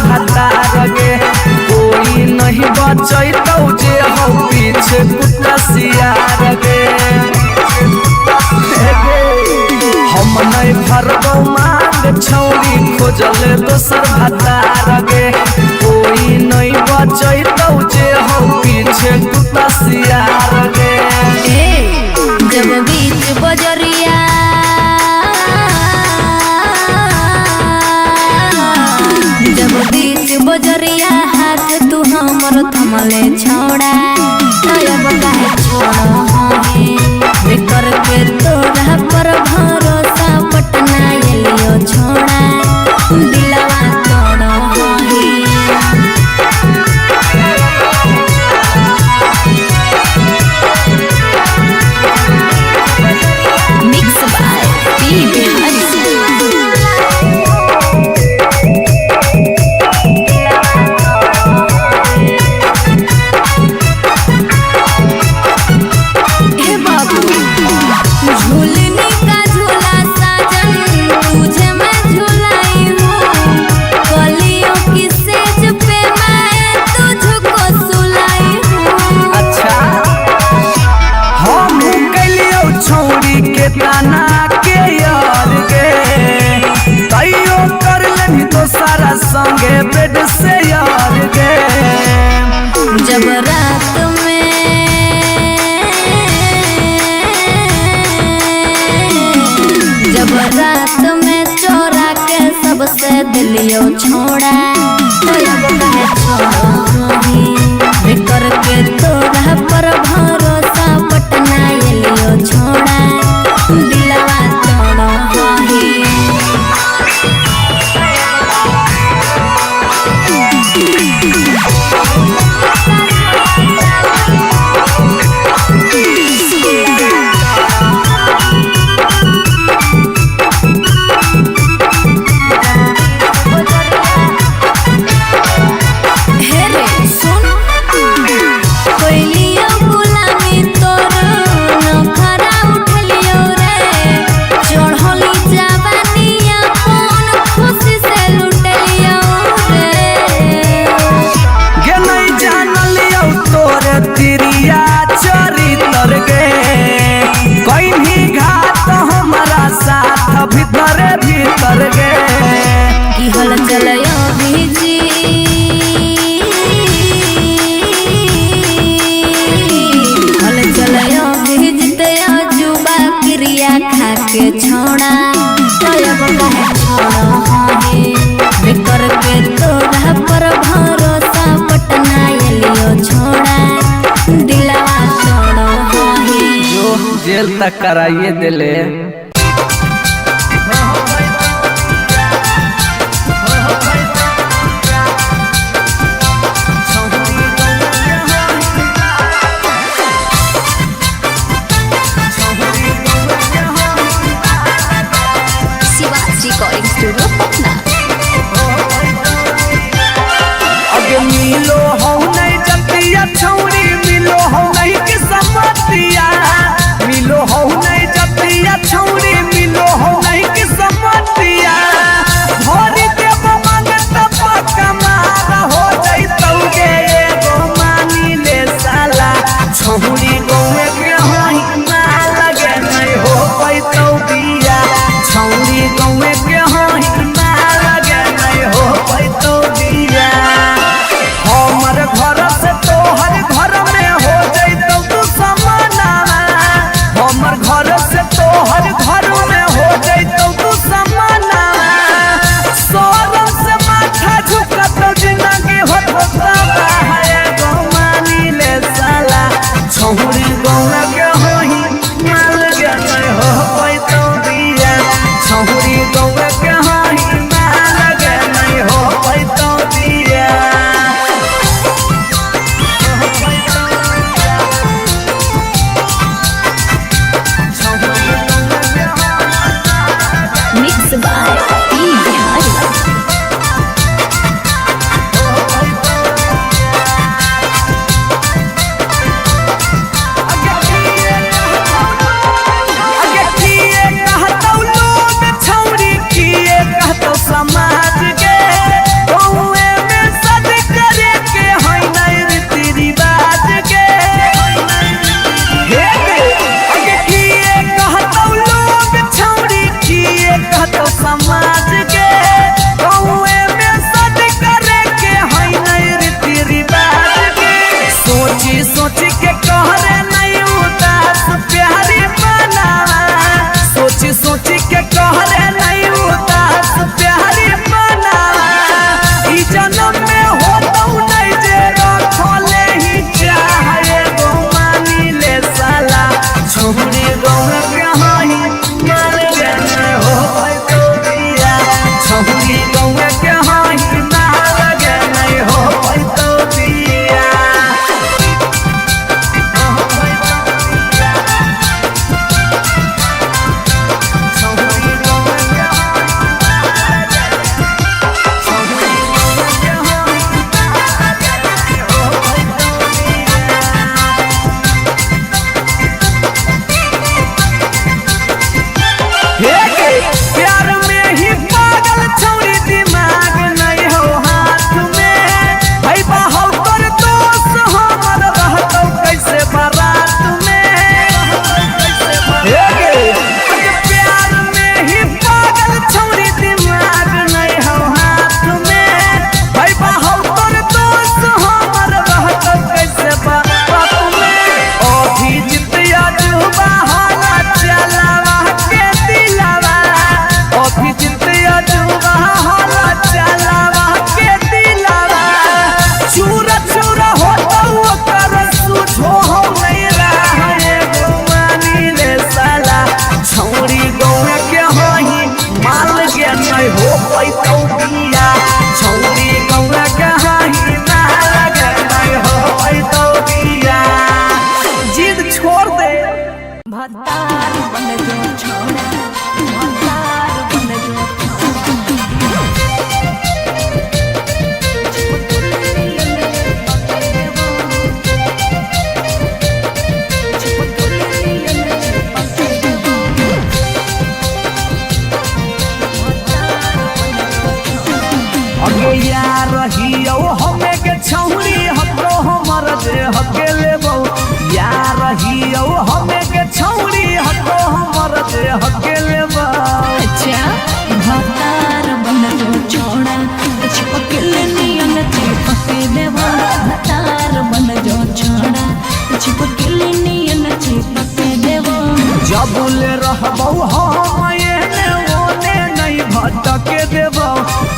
भतार गे कोई नहीं बचैतौ जे हो पीछे कुत्ता सियार गे हम नहीं भरबौ मांग छौरी खोजले दोसर भतार गे कोई नहीं बचैतौ जे हो पीछे कुत्ता सियार गे जब बीच बजरिया बजरिया हाथ तू हमर थमले छोड़ा अब काहे छोड़ करके तोरा पर भरोसा पटना एलियो छोड़ा दिलवा तोड़ मिक्स बाय पी बिहारी ताना के यार गे तैयो कर लेनी तो सारा संगे बेड से यार गे जब रात में चोरा के सबसे दिलियो छोड़ा करके तोरा पर भरोसा पटना एलियो छोड़ा दिलवा तोड़ भीतर भीतर गे की हल चलयो भीजी हल चलयो भीजते जुबा क्रिया खा के छोड़ा अब काहे छोड़ करके तोरा पर भरोसा पटना एलियो छोड़ा दिलवा तोड़ जो जेल तक कराइए दिले मिलो हो नहीं जतिया छौरी मिलो हो नहीं किस्मतिया मिलो हो नहीं जतिया छौरी जबले रहबौ हम एने ओने नहीं भटके देबौ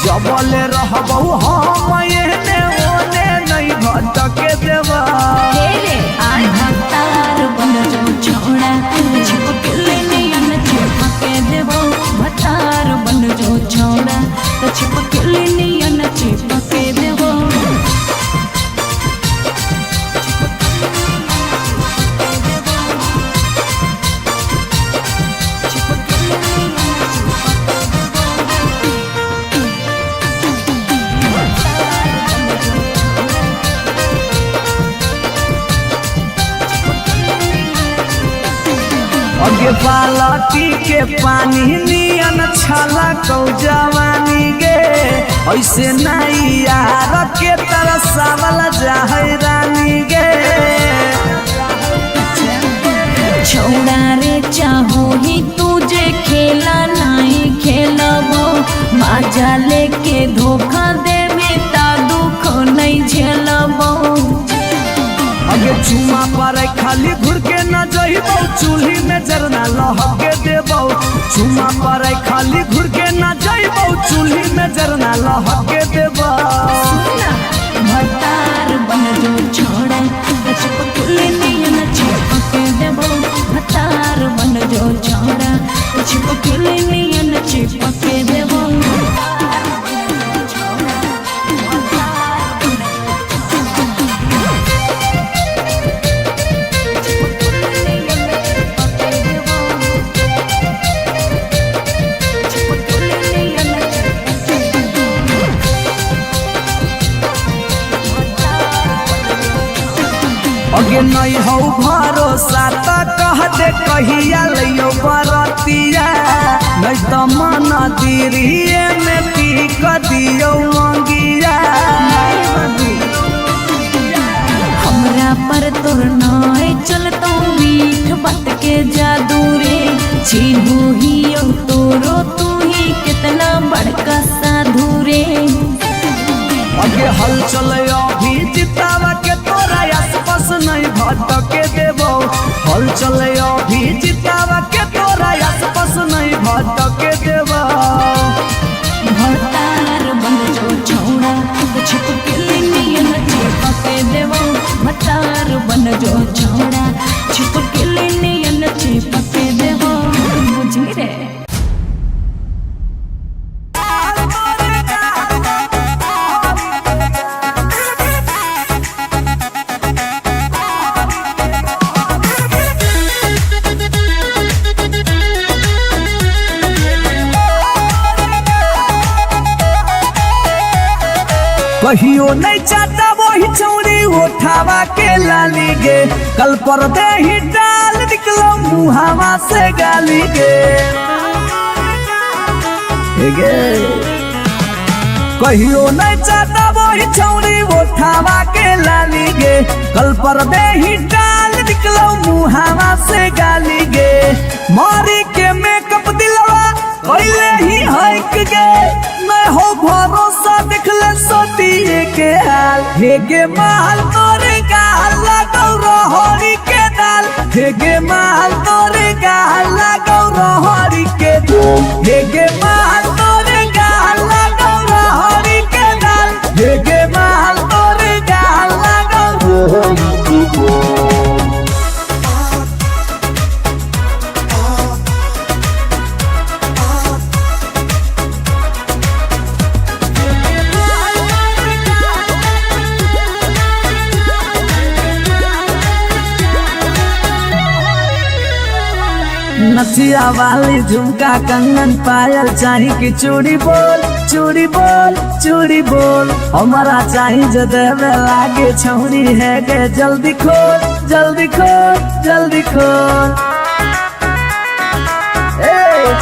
जबले रहबौ हम एने ओने नहीं भटके देबौ भतार बन जो छोड़ा छिपकली नियन चिपके देबो भतार बन जो छोड़ा तो छिपकली नियन चिपके देबो अगे बालटी के पानी नियन छला कौ जवानी गे ऐसे नहीं यार के तरह सावल जाहै रानी गे छोड़ा रे चाहो ही तुझे खेला नहीं खेलबो मजा लेके धोखा देवे ता दुख नहीं झेलबो अगे चुमा पर खाली घुर के न जइबौ चूल्ही में जरना लहके देबौ चुमा पर खाली घुर के न जइबौ चूल्ही में जरना लहके देबौ भतार बन जो छोड़ा छिपकली नियन चिपके देबो भतार बन जो छोड़ा छिपकली नियन चिपके देबो अगे नहीं हो भरोसा त कह दे कहिया लियो बरतिया नहीं तो मन दिरिए में पी क दियो मंगिया हमरा पर तोर नाय चलतो मीठ बात के जादू रे छीनू ही तोरो तू ही कितना बड़का साधु रे अगे हल चले अभी जितावा के तोरा आसपास नहीं भटके देबो हल चले अभी जितावा के तोरा आसपास नहीं भटके देबो भतार बन जो छोड़ा छिपकली नियन चिपके देबो भतार बन जो छोड़ा छिपकली नियन चिपके देबो बुझी रे कहियो नहीं चाहता वही चौड़ी उठावा के लाली गे कल पर दे ही डाल निकलो मुहावा से गाली गे कहियो नहीं चाहता वही चौड़ी उठावा के लाली गे कल पर दे ही डाल निकलो मुहावा से गाली गे मारी के मेकअप दिलवा पहले ही हक गे मैं हो भरोसा दिखले सोटिए के हाल हेगे माल तोरे गाल लगौ रहरी के दाल हेगे माल तोरे गाल लगौ रहरी के दाल हेगे माल तोरे गाल लगौ रहरी के दाल हेगे माल तोरे गाल लगौ रहरी के दाल नथिया वाली झुमका कंगन पायल चाही की चूड़ी बोल चूड़ी बोल चूड़ी बोल हमारा चाही जो देवे लागे छौरी है गे जल्दी खोल जल्दी खोल जल्दी खोल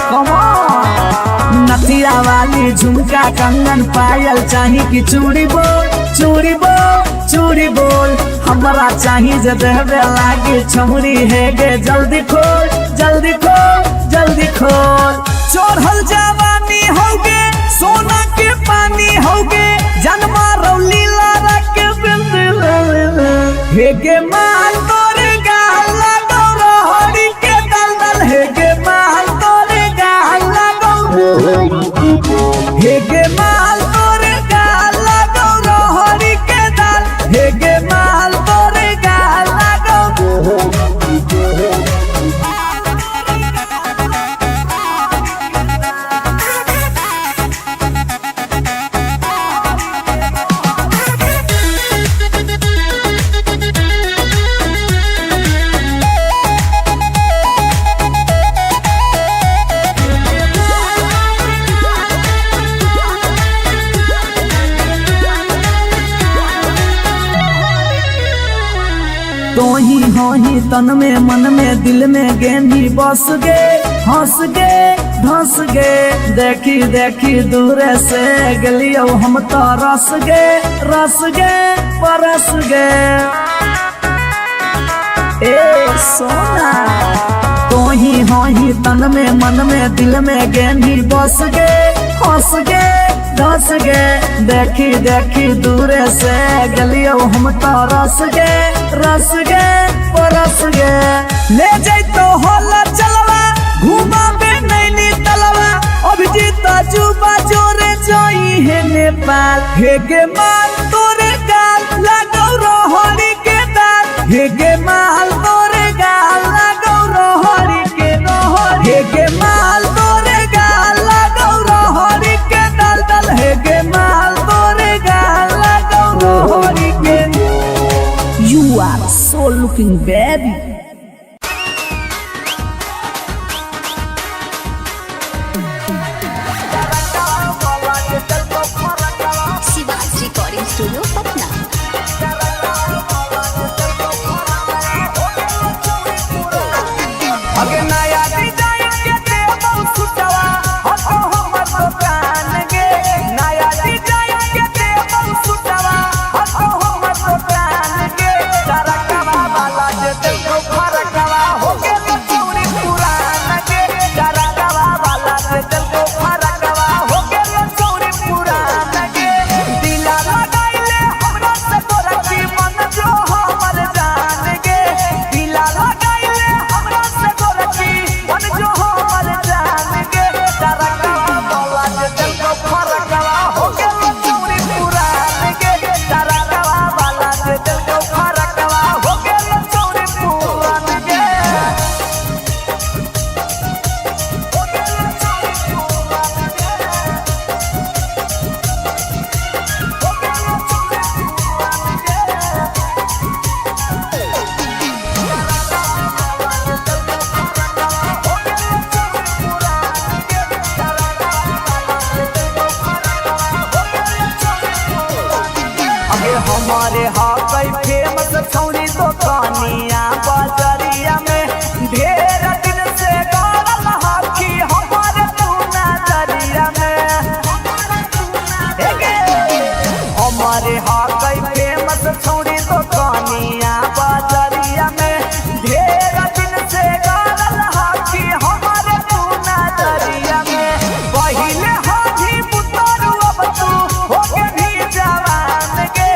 कम ऑन नथिया वाली झुमका कंगन पायल चाही की चूड़ी बोल चूड़ी बोल चूड़ी बोल हमारा चाही जो देवे लागे छौरी है गे जल्दी खोल जल्दी खोल जल्दी खोल चोरहल जवानी होगे सोना के पानी होगे जन्मा रौली लारा के बिंद हेगे माल तोरे गाल लगौ रहरी के दल दल तो ही हो ही तन में मन में दिल में गेंदी बस गे हंस गे धंस गे देखी देखी दूर से गलियो हम तो रस गे परस गे ए सोना तो ही हो ही तन में मन में दिल में गेंदी बस गे हंस गे धंस गे देखी देखी दूर से गलियो हम तो रस गे परस गे ले जैतो होला चलवा घूमा बे नैनी तलवा अभिजीत जुबा जोरे जोई है नेपाल हे गे माल तोरे गाल लगौ रोहरी के दाल हे गे माल तोरे गाल लगौ रोहरी के रोहरी हे गे माल तोरे गाल लगौ रोहरी के दाल दाल हे गे माल तोरे गाल लगौ रोहरी के You are so looking baby. Shiva's recording studio Patna. अगे नया डिजाइन के देबौ सुटवा हतो हमर दुकान गे नया डिजाइन के देबौ सुटवा हतो हमर दुकान गे करकवा वाला जे देखो फरकवा हो गेल चौरी पुरान गे करकवा वाला जे देखो फरकवा हो गेल चौरी पुरान गे दिला लगाइले हमरा से तोरा की मन जो हमर जान गे दिला लगाइले हमरा से तोरा की मन जो हमर जान गे करकवा वाला जे देखो फरकवा हो गेल चौरी पुरान गे करकवा वाला जे देखो फरकवा हो गेल चौरी पुरान गे हो गेल चौरी अगे हमारे हाकई फेमस छौरी दुकानिया बाजरिया में ढेर दिन से गारल हाकी हमारे तू नजरिया में हमारे हाकई फेमस छौरी दुकानिया बाजरिया में ढेर दिन से गारल हाकी हमारे तू नजरिया में पहिले हाथी पुतरू अब तू हो के भी जवान गे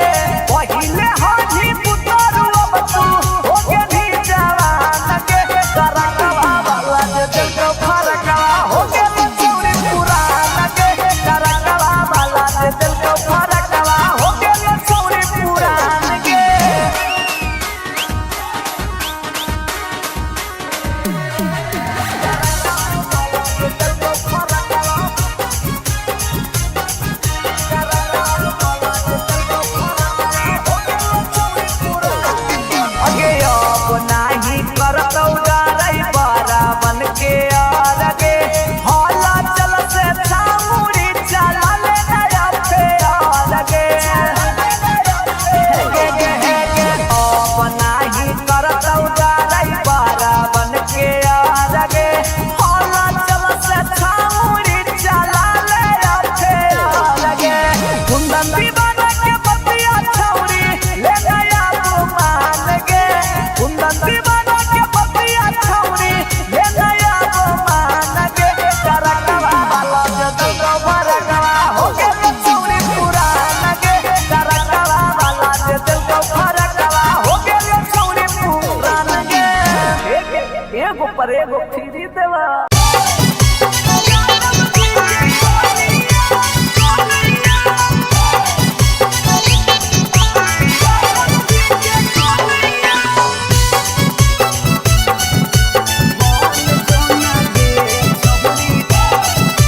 पहिले हाथी पुतरू अब तू हो के भी जवान गे करकवा वाला जे देखो फरकवा हो गेल चौरी पुरान गे करकवा वाला जे देखो फरकवा हो गेल चौरी पुरान गे अगे अब नाही करतौ डरै बड़ा बन के आगे हौला चल से छामुरी चला ले नया फेर गे अब नाही करतौ डरै बड़ा बन के आगे हौला चल से छामुरी चला ले फेर गे कुंदन दीवाना के बतिया छौरी ले नया मान गे कुंदन दीवाना के बतिया छौरी ले नया मान गे करकवा वाला जे देखो फरकवा हो गेल चौरी पुरान गे करकवा वाला जे देखो फरकवा हो गेल चौरी पुरान गे एगो पर एगो फ्री देवा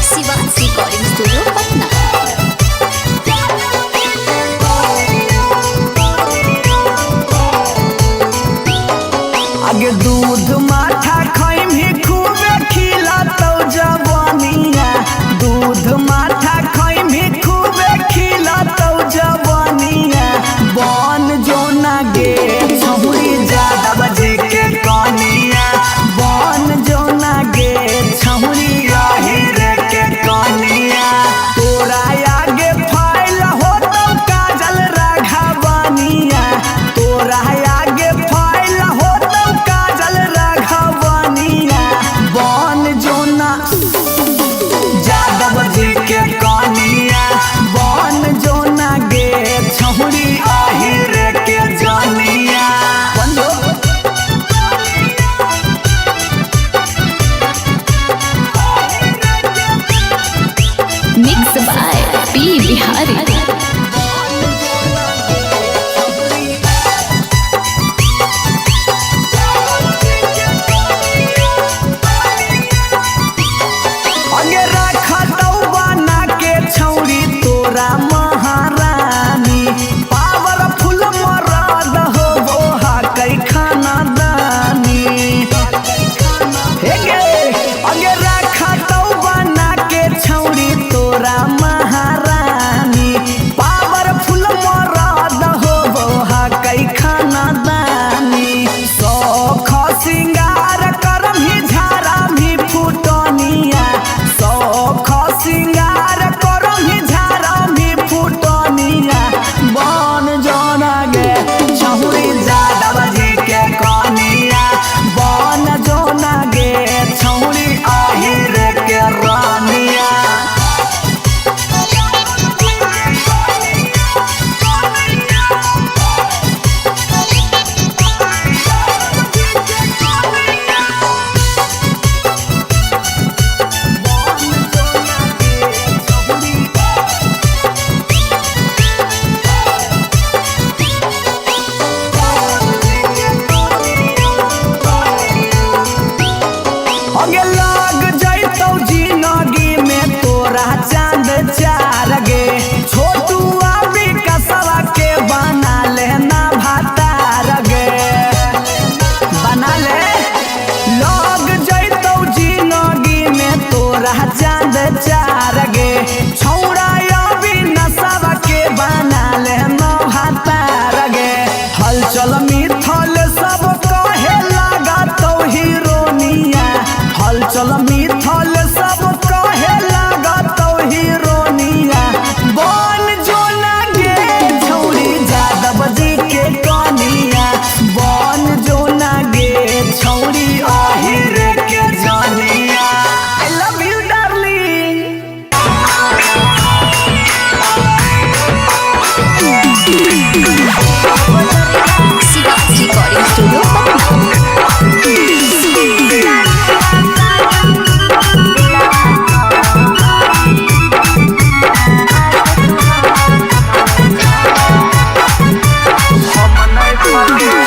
शिवाज रिकॉर्डिंग स्टूडियो पटना। आगे दूध माठा खाई भी खूबे खिलातौ जवानिया दूध माठा खाई भी खूबे खिलातौ जवानिया बन जोना गे छौरी जा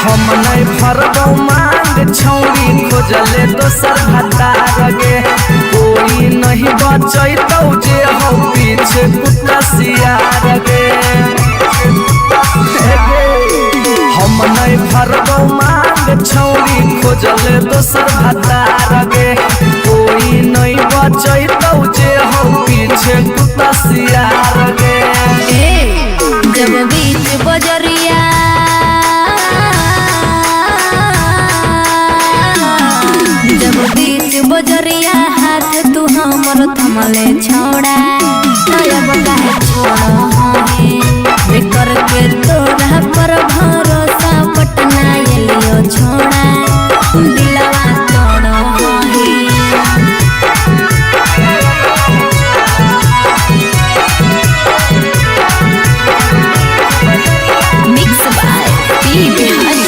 हम नहीं भरबौ मांग छौरी खोजले दोसर भतार गे कोई नहीं बचैतौ जे हौ पीछे कुत्ता सियार गे हम नहीं भरबौ मांग छौरी खोजले दोसर भतार गे कोई नहीं बचैतौ जे हौ पीछे कुत्ता सियार गे जब बीच बजरिया जब बीच बजरिया हाथ तू हमर थमले छोड़ा अब काहे छोड़ बेकर के तोरा पर भरोसा पटना एलियो छोड़ा दिलवा तोड़ मिक्स बाय पी बिहारी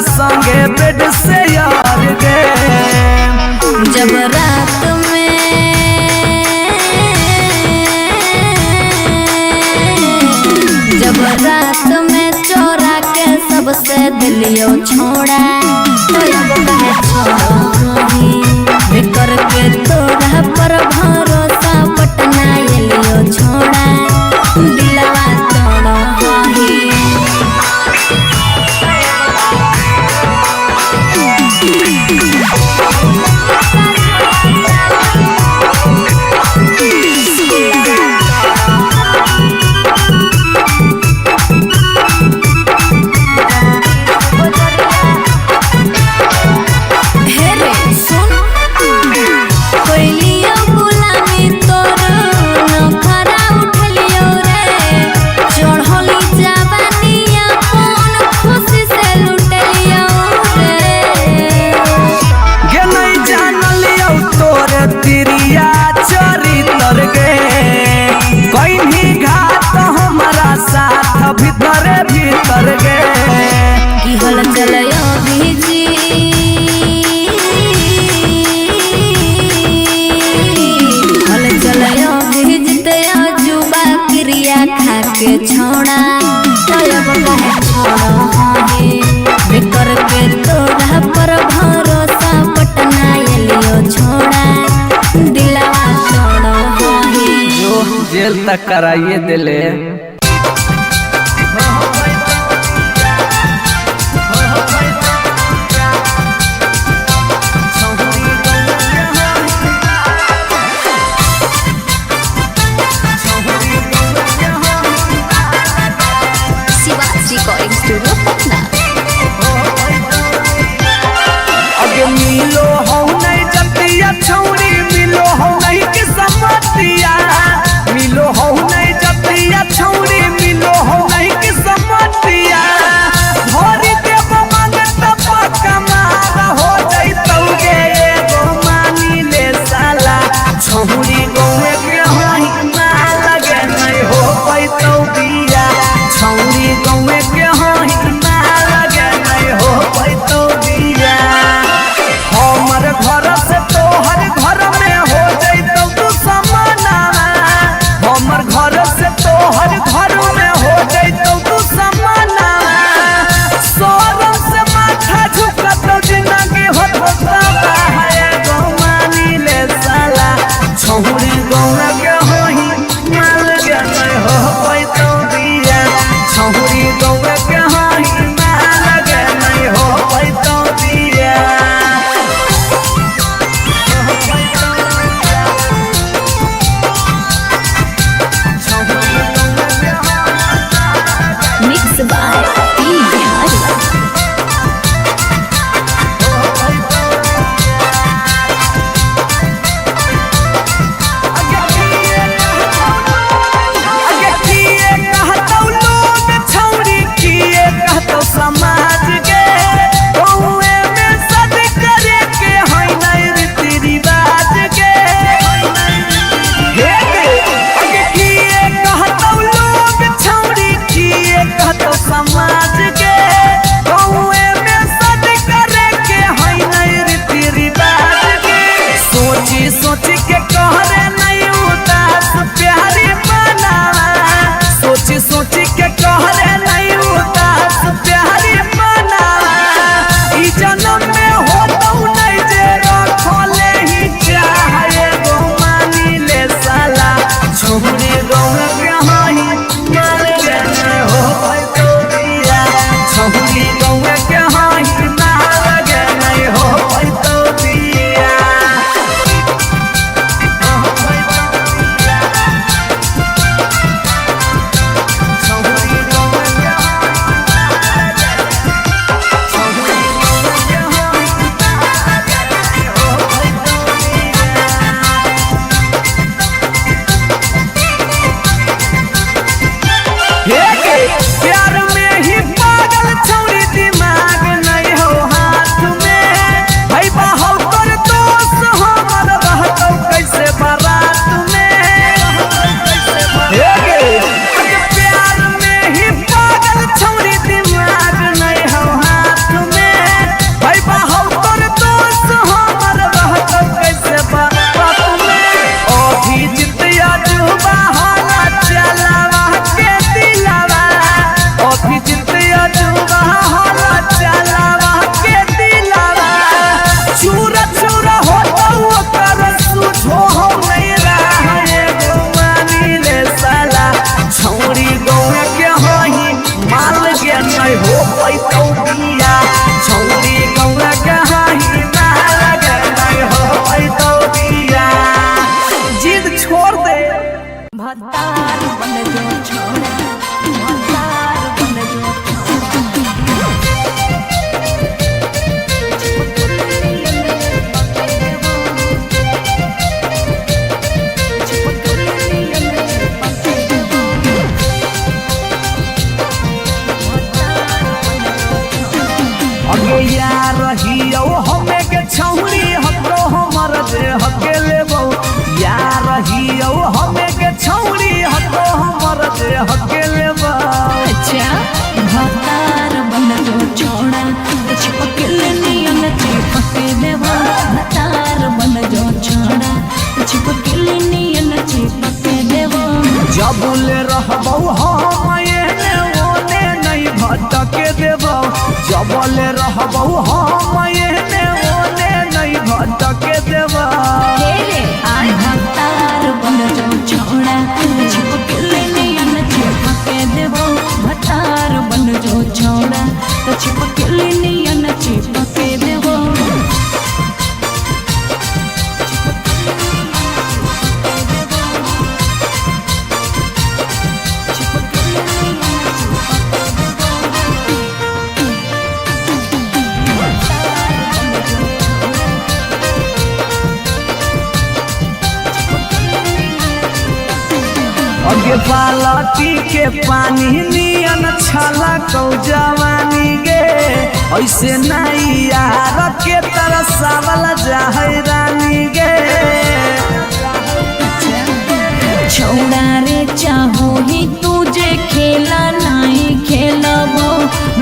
संगे बेड से यार गे जब रात में चोरा के सबसे दिलियो छोड़ा बेकर के तोरा पर भरोसा पटना एलियो छोड़ा दिलवा तोड़ के छोड़ा अब काहे छोड़ बेकर के तोरा पर भरोसा पटना एलियो छोड़ा दिलवा तोड़ जो जेल तक कराइए दिले रिकॉर्डिंग स्टूडियो पटना अगे मिलो हो नहीं जतिया छौरी मिलो हो नहीं के समतिया मिलो हो नहीं जतिया छौरी मिलो हो नहीं के समतिया भरी देव मांगत पक्का मार हो जइतौ गे एगो मानी ले साला छौरी गौए के होई ना लगे नहीं हो पैतौ बिया छौरी गौए के होई ना लगे नहीं हो पैतौ बिया हमर घर से तोहर घर में हो जइतौ तू समाना हमर घर से तोहर घर में हो जइतौ तू समाना सोरम से माथा झुकतौ जिंदगी होतौ है गो मानी ले साला छौरी गौए के होई ना लगे नहीं हो पैतौ बिया छौरी गौए के होई अगे यार रहियो हमें के छौरी हको हमर जे हके लेबो यार रहियो हमें के छौरी हको हमर जे हके लेबो अच्छा भतार बन जो छोड़ा चिपकल नियन चिपके देवा भतार बन जो छोड़ा चिपकल नियन चिपके देवा जबले रहबो हम एने ओने नहीं भटके देबो जबले रहबो हम एने ओने नहीं भटके देबो तेरे आय भतार बन जो छोड़ा चिपकल नियन चिपके देवा भतार बन जो छोड़ा चिपकल नियन चिपके देवा अगे बालटी के पानी नियन छला कौ जवानी गे ऐसे नहीं यार के तरसावल जाहै रानी गे छोड़ा रे चाहो ही तुझे खेला नहीं खेलबो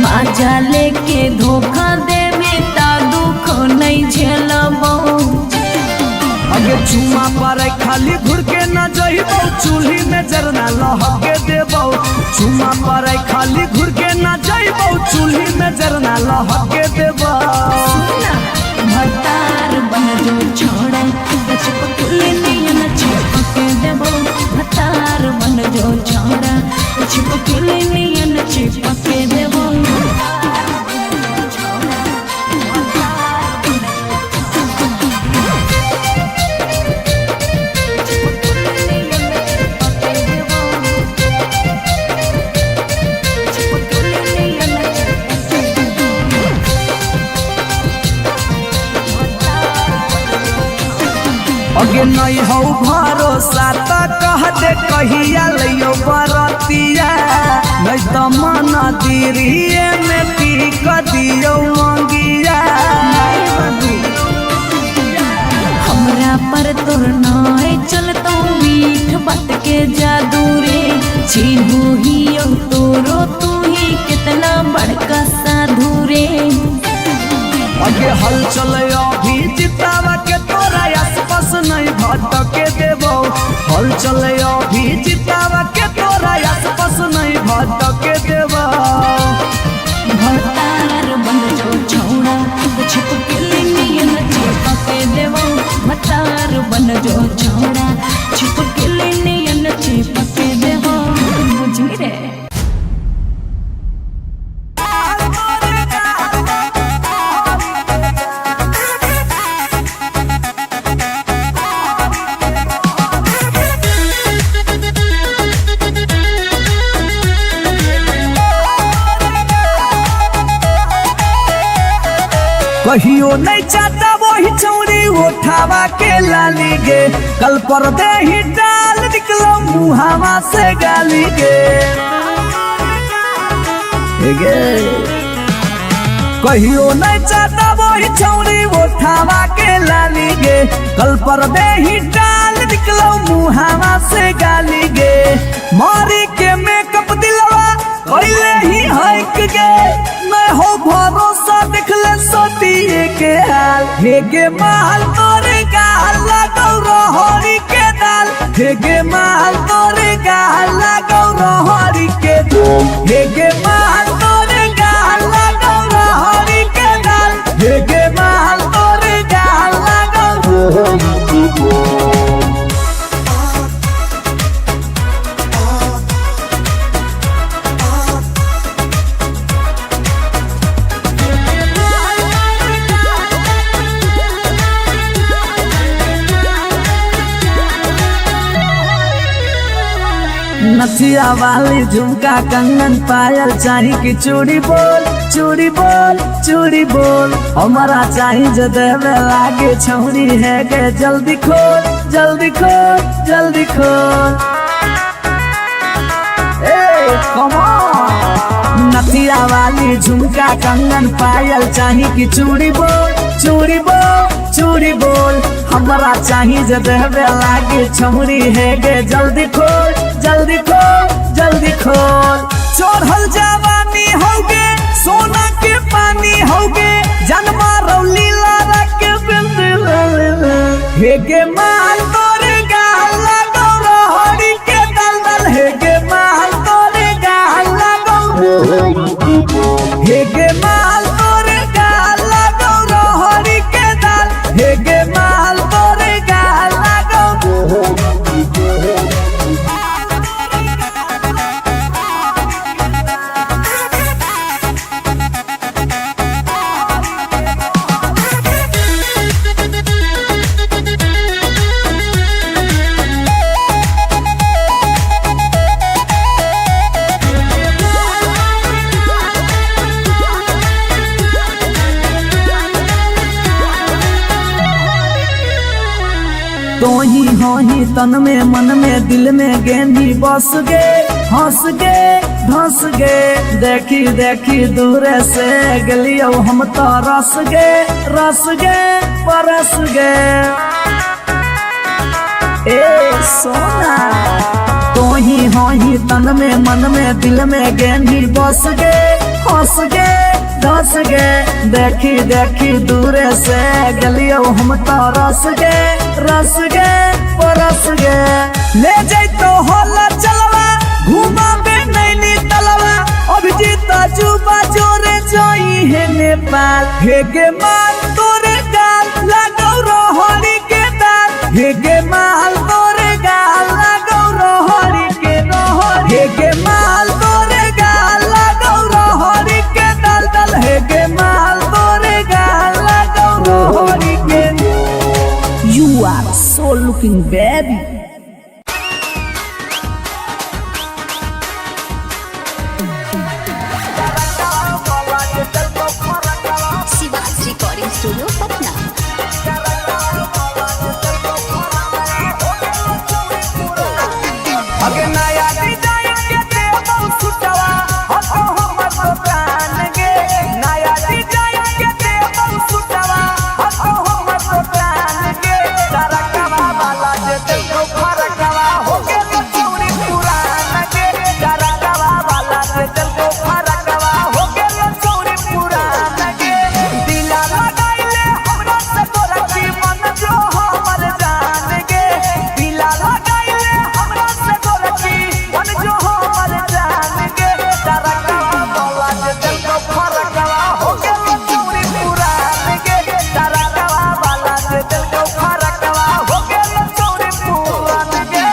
मजा लेके धोखा देवे ता दुख नहीं झेलबो अगे चुमा पर खाली घुर के न जइबो चूल्ही में जरना लहके देबो चुमा पर खाली घुर के न जइबो चूल्ही में जरना लहके देबो भतार बन जो छोड़ा चिपकल नियन चिपके देबो भतार बन जो छोड़ा चिपकल नियन चिपके देबो अगे नहीं हो भरोसा त कह दे कहिया लियो बरतिया नहीं तो मन दिरिए में पीक दियो मंगिया हमरा पर तोर नाय चलतो मीठ बात के जादू रे चिन्हू ही तोरो तू ही कितना बड़का साधु रे अगे हल चले अभी जितावा के तोरा आसपास नहीं भटके देबो हल चले अभी जितावा के तोरा आसपास नहीं भटके देबो भतार बन जो छोड़ा चिपकल नियन चिपके देबो भतार बन जो छोड़ा चिपकल नियन चिपके देबो बुझी रे कहियो नहीं चाहता वही चौरी उठावा के लाली गे कल पर दे ही डाल निकलो मुहावा से गाली गे कहियो नहीं चाहता वही चौरी उठावा के लाली गे कल पर दे ही डाल निकलो मुहावा से गाली गे मारी के मेकअप दिलवा कइले ही हक गे मैं हो भरोसा देखले सोतिए के हाल हेगे माल तोरे गाल लगौ रहरी के दाल हेगे माल तोरे गाल लगौ रहरी के दाल हेगे माल तोरे गाल लगौ रहरी के दाल हेगे माल तोरे गाल लगौ रहरी के दाल नथिया वाली झुमका कंगन पायल चाही कि चूड़ी बोल चूड़ी बोल चूड़ी बोल हमारा चाही जो देवे लागे छौरी है के जल्दी खोल जल्दी खोल जल्दी खोल ए कम ऑन नथिया वाली झुमका कंगन पायल चाही कि चूड़ी बोल चूड़ी बोल चूड़ी बोल हमरा चाही जे देहबे लागे छौरी है गे जल्दी खोल जल्दी खोल जल्दी खोल चढ़ल जवानी होगे सोना के पानी होगे जन्मा रौली लारा के बिंद हे गे माल तोरे गाल लगो रोहड़ी के दलदल हे गे माल तोरे गाल लगो हे गे माल तोरे गाल लगो रोहड़ी के दल हे गे माल तोरे गाल लगो तो ही तन में मन में दिल में गेंदी बस गे हंस गे धंस गे देखी देखी दूर से गलियो हम तो रस गे परस गे ए सोना तो ही तन में मन में दिल में गेंदी बस गे हंस गे धस गे देखी देखी दूर से गलियो हम तो रस गे परस गे ले जैतो होला चलवा घुमा बे नैनी तलवा अभिजीत जुबा जोरे जोई है नेपाल हे गे माल तोरे गाल लगो रोहड़ी के दाल हे गे माल तोरे गाल लगो रोहड़ी के रोहड़ी हे गे माल तोरे गाल लगो रोहड़ी के दल दल हे गे माल तोरे गाल लगो रोहड़ी के You are so looking baby. Shiva's recording studio Patna. अगे नया डिजाइन के देबो सुटवा हतो हमर दुकान गे नया डिजाइन के देबो सुटवा हतो हमर दुकान गे तरकवा वाला जे देखो फरकवा हो गेल चौरी पुरान गे तरकवा वाला जे देखो फरकवा हो गेल चौरी पुरान गे दिला लगाइले हमरा से तोरा की मन जो हमर जान गे दिला लगाइले हमरा से तोरा की मन जो हमर जान गे तरकवा वाला जे देखो फरकवा हो गेल चौरी पुरान गे तरकवा वाला जे देखो फरकवा हो गेल चौरी पुरान गे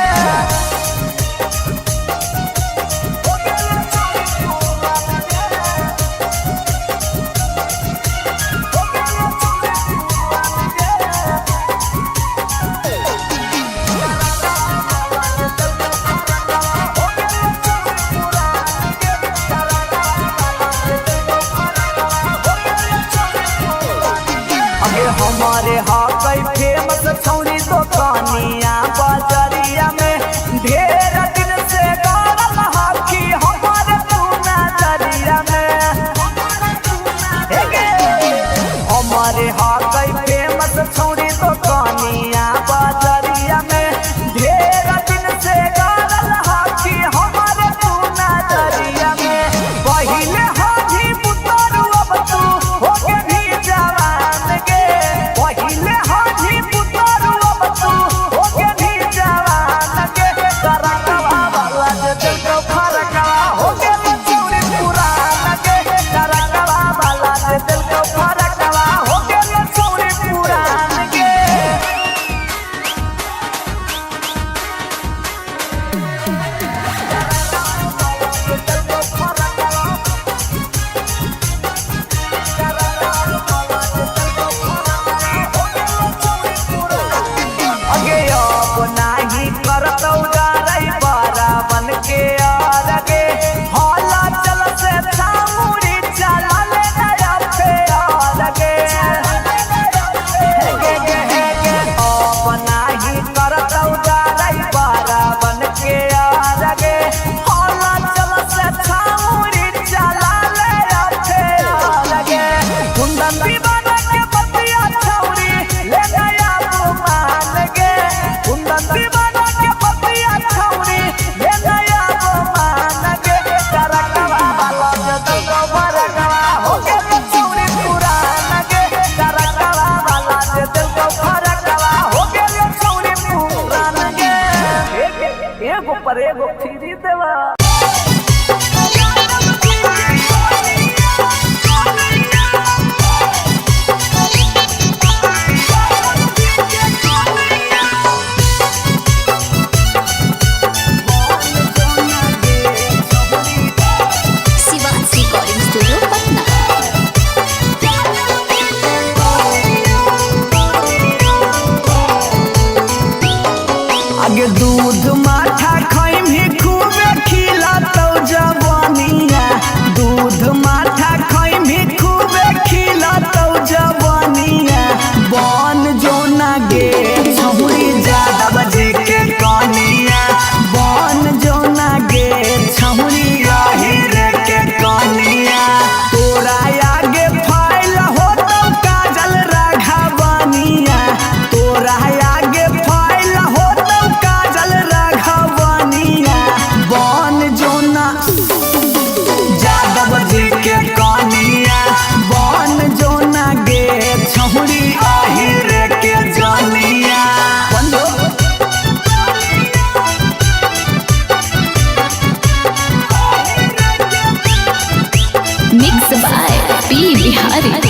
मिक्स बाय पी बिहारी।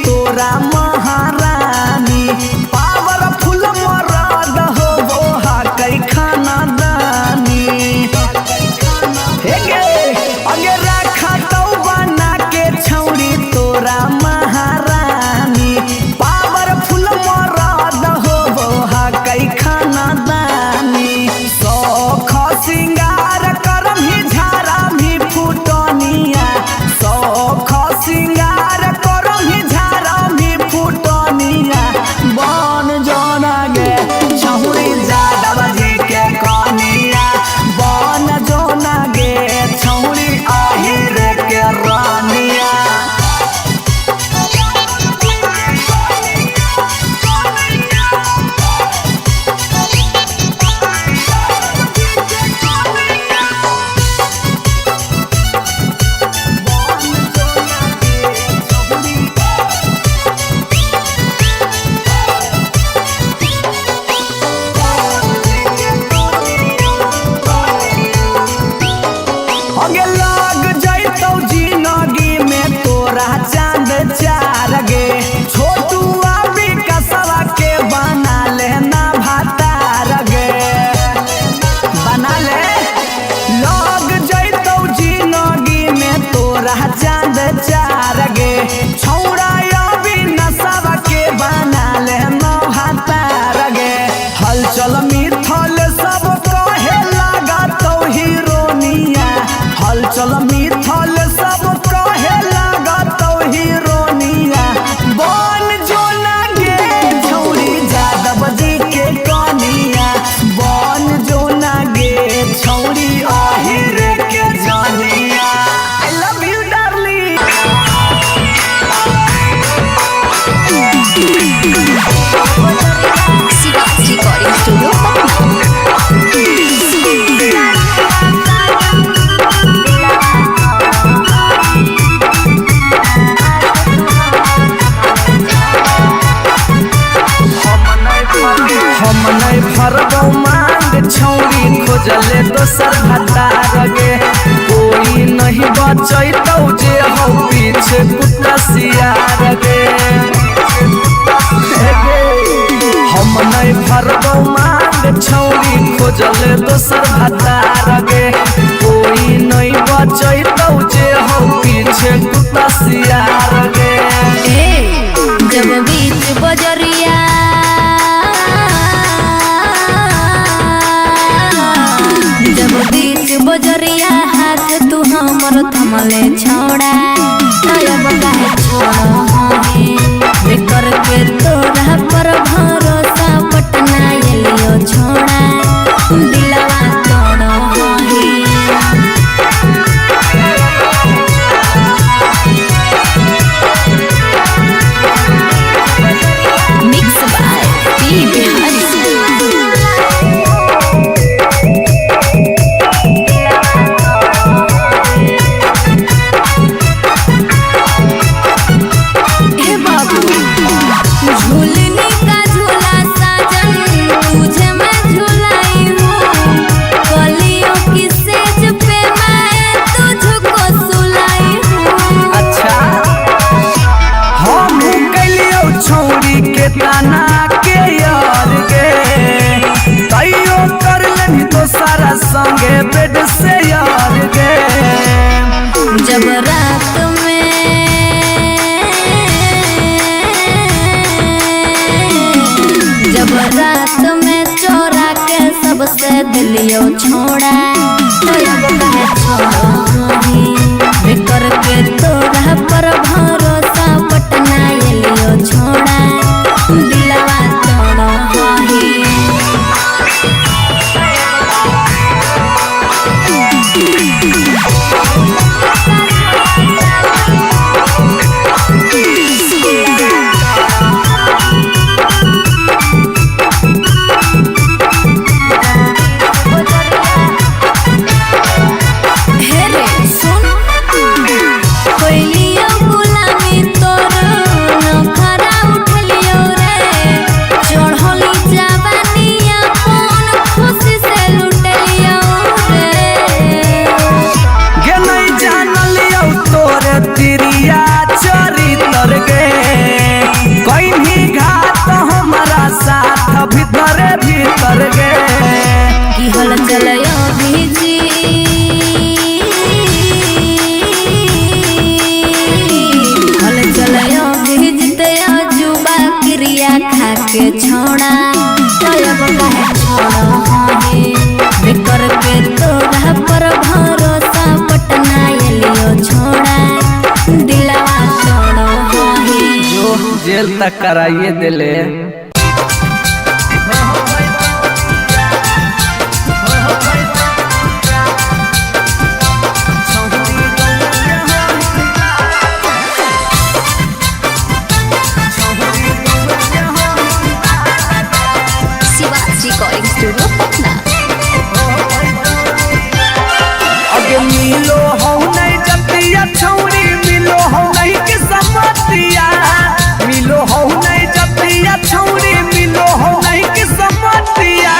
तोरा महारानी पावरफुल मरद हो वो कई खाना दानी अगे रखा तो बना के छौरी तोरा महारानी पावरफुल मरद हो वो कई खाना दानी सौख सिंगार करम ही झारा भी फुटनिया सौख सिंगार करम ही बन जोना गे छौरी जादव जी के कनिया बन जोना गे छौरी आहिर के रानिया। चांद चार गे छोटू अभी कसवा के बना लेना भातार गे बना ले लग जैतौ जिंदगी में तोरा चांद चार गे छौड़ा अभी नसवा के बना लेना भातार गे हलचल मिथल सब कहे लगा तो हीरोनिया हलचल मिथल सब कहे लगा हीरोनिया बन जोना गे छौरी जादव जी के कनिया बन जोना गे छौरी आहिर के जानिया। I love you darling. Shivaji recording studio हम नहीं भरबौ मांग छौरी खोजले दोसर भतार गे कोई नहीं बचैतौ जे हो पीछे कुत्ता सियार गे हम नहीं भरबौ मांग छौरी खोजले दोसर भतार गे कोई नहीं बचैतौ जे हो पीछे कुत्ता सियार गे। जब बीच बजरिया बजरिया हाथ तू हमर थमले छोड़ा तब काहे छोड़ करके तोरा पर भरोसा पटना एलियो छोड़ा दिलवा तोड़ मिक्स बाय पी बिहारी। ताना के यार गे तैयो कर लेनी तो सारा संगे बेड से यार गे जब रात में चोरा के सबसे दिलियो छोड़ा करके तोरा पर भरोसा पटना एलियो छोड़ा दिलवा तोड़ हे रे जेल तक कराइए दिले। Shiva's recording studio Patna. अगे मिलो हो नहीं जतिया छौरी, मिलो हो नहीं किस्मतिया, मिलो हो नहीं जतिया छौरी, मिलो हो नहीं किस्मतिया।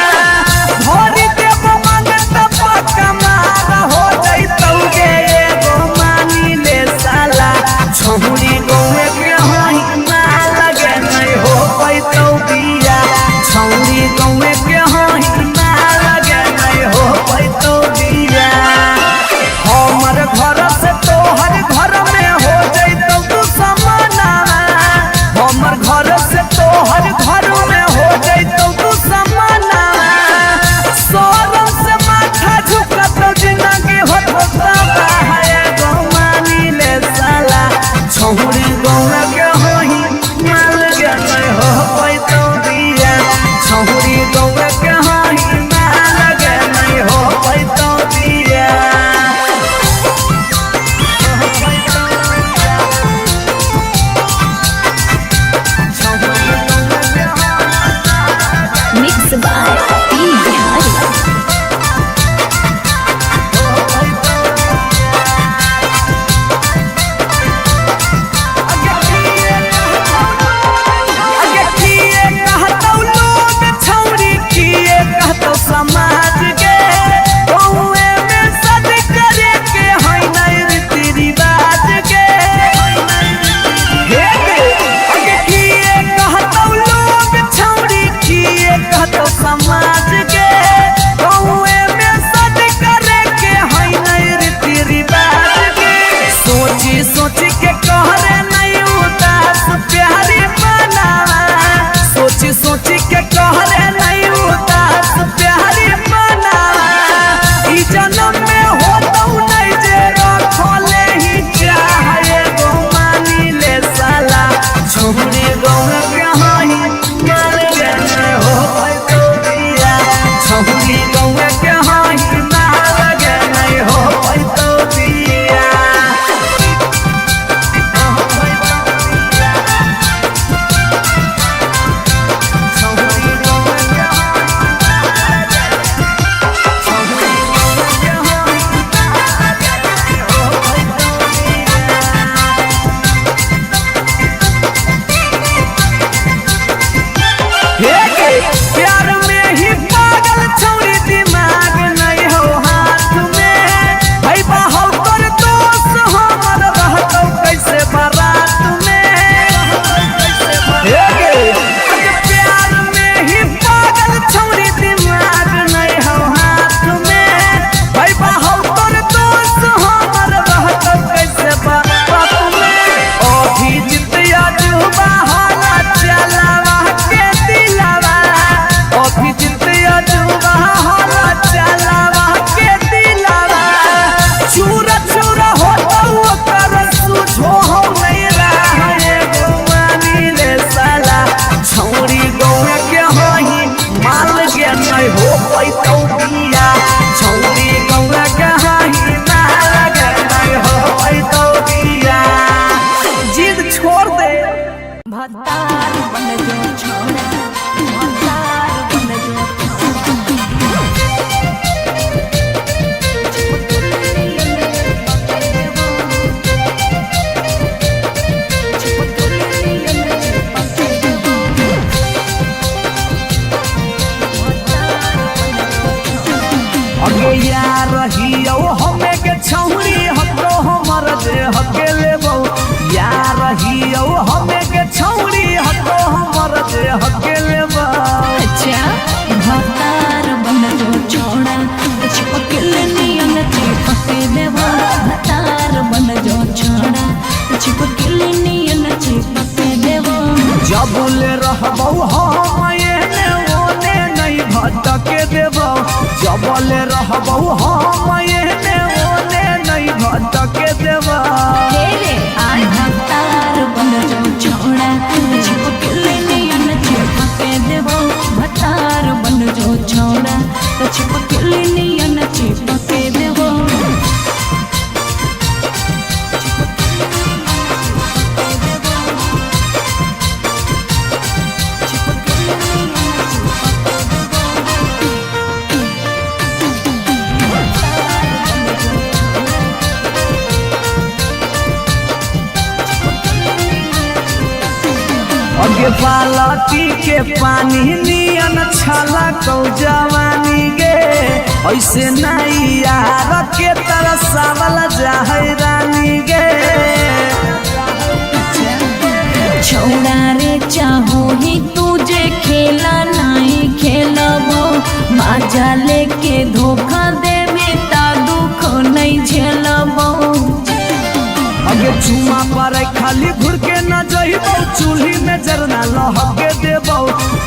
भोरी देव मांगत पक्का मार हो जैतौगे एगो मानी ले साला। छौरी गौए के हाई ना लगे नहीं हो पैतौ बिया, छौरी गौए के हाई ना लगे नहीं हो पैतौ बिया। हमर घर से तोहर घर में हो जैतौ तू समाना, हमर घर से तोहर घर में हो जैतौ तू समाना। सोरम से माथा झुकत जिंदगी होता है गो मानी ले साला। छौरी गौना के होही माल गए हो पैतौ बिया, छौरी गौना के होही माल गए हो पैतौ बिया। Mix by P Bihari. अगे किए कहतौ लोग छौरी, किए कहतौ समाज के, गौए में सद करे के है नहीं रीति रिवाज के। अगे किए कहतौ लोग छौरी, किए कहतौ समाज के, गौए में सद करे के है नहीं रीति रिवाज के। सोची सोची के कहरे नहीं उदास प्यारी बनावा, सोची सोची के कहरे नहीं उदास प्यारी बनावा। ई जन्म में होतौ नहीं जे रखले ही चाहे गो मानी ले साला। छौरी गौना के हाही मार गए हो पैतौ बिया, छौरी गौना के हाही मार गए हो पैतौ बिया। प्यार में ही पागल छौरी, दिमाग नहीं हो हाथ में। भाई बाहौ कर दोस्त हमर रहतौ कैसे बारात में। प्यार में ही पागल छौरी, दिमाग नहीं हो हाथ में। भाई बाहौ कर दोस्त हमर रहतौ कैसे बारात में। अभी जितिया जुबा होला चलावा के दिलावा, अभी जितिया जुबा होला चलावा के दिलावा। चूरा चूरा होतौ ओकर सुझो हो नहीं रहा गो मानी ले साला। छौरी गौना के हाही माल के नहीं हो पैतौ बिया, छौरी गौना के हाही माल के नहीं हो पैतौ बिया। जिद छोड़ दे। भतार बन जो छोड़ा, भतार बन जो अगे यार रहियो हमें के छौरी, हतो हमर जे हके लेबौ। यार रहियो हमें के छौरी, हतो हमर जे हके लेबौ। अच्छा भतार बन जो छोड़ा, चिपकल नियन चिपके देवा। भतार बन जो छोड़ा, चिपकल नियन चिपके देवा। जबले रहबौ हम एने ओने नहीं भटके देबौ, जबले रहबौ हम एने ओने नहीं भटके देबौ। भतार बन जो छोड़ा, अगे बालटी के पानी नियन छला कौ जवानी गे ऐसे नहीं यार के तरह सावल जाहे रानी गे छौड़ा रे चाहो ही तुझे खेला नहीं खेलबो माजा लेके धोखा देवे ता दुख नहीं झेलबो अगे चुमा पर खाली घुर के न जइबो चूल्ही में जरना लहके देबो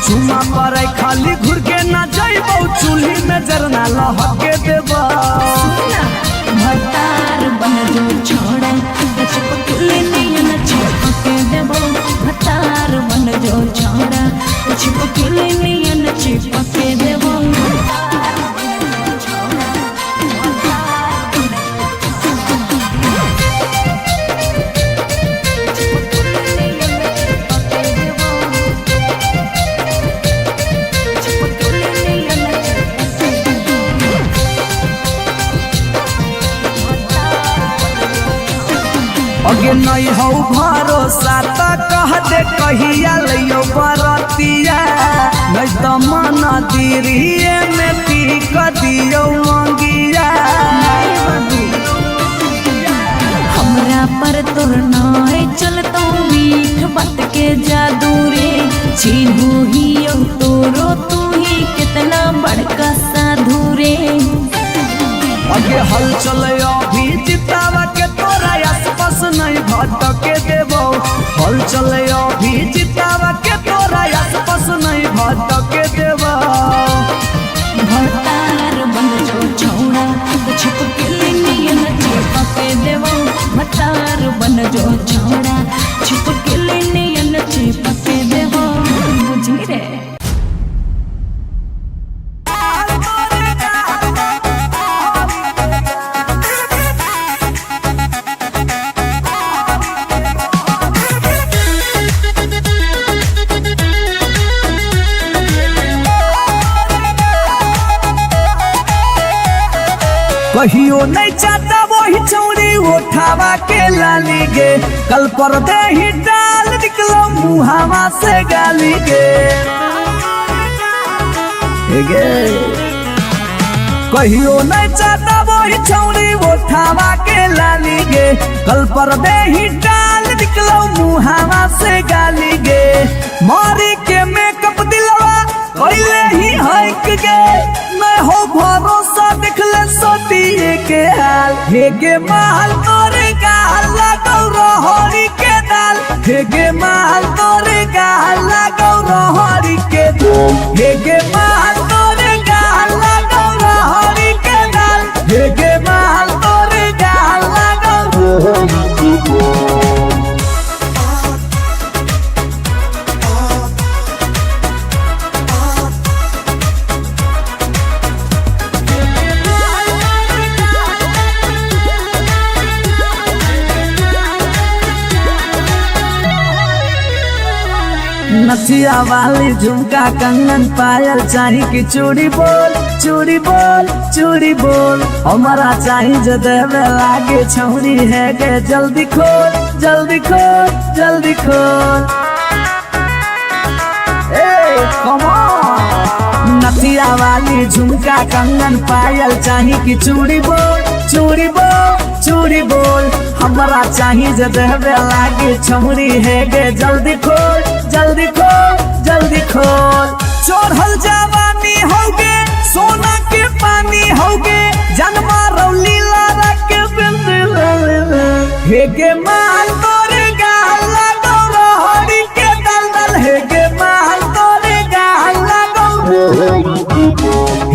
चुमा पर खाली घुर के न जइबो चूल्ही में जरना लहके देबो भतार बन जो छोड़ा चिपकले नियन चिपके देबो भतार बन जो छोड़ा चिपकले नियन चिपके देबो अगे नहीं हो भरोसा त कह दे कहिया लियो बरतिया नहीं तो मन दिरिए में पीक दियो मंगिया हमरा पर तोर नाय चलतो मीठ बात के जादू रे छीनू ही तोरो तू ही कितना बड़का साधु रे अगे हल चले अभी जितावा के तोरा आसपास नहीं भटके देबो हल चले अभी जितावा के तोरा आसपास नहीं भटके देबो भतार बन जो छौड़ा छिपकली नियन चिपके देबो भतार बन जो छौड़ा छिपकली नियन चिपके देबो बुझी रे कहियो नहीं चाहता वही चौड़ी उठावा के लाली गे कल पर दे ही डाल निकलो मुहावा से गाली गे कहियो नहीं चाहता वही चौड़ी उठावा के लाली गे कल पर दे ही डाल निकलो मुहावा से गाली गे मारी के मेकअप दिलवा कोइले ही हक गे मैं हो भरोसा दिखले सोतिए के हाल हे गे माल तोरे गाल लगौ रहरी के दाल हे गे माल तोरे गाल लगौ रहरी के दाल हे गे माल तोरे गाल लगौ रहरी के दाल हे गे माल तोरे गाल लगौ रहरी के दाल नथिया वाली झुमका कंगन पायल चाही कि चूड़ी बोल चूड़ी बोल चूड़ी बोल हमारा चाही जो देवे लागे छौरी है गे जल्दी खोल जल्दी खोल जल्दी खोल कम ऑन नथिया वाली झुमका कंगन पायल चाही कि चूड़ी बोल चूड़ी बोल चूड़ी बोल हमारा चाही जो देवे लागे छौरी है गे जल्दी खोल जल्दी खोल जल्दी खोल चढ़ल जवानी होगे सोना के पानी होगे जन्मा रौली लारा के बिंद हे गे माल तोरे गाल लगौ रहरी के दलदल हे गे माल तोरे गाल लगौ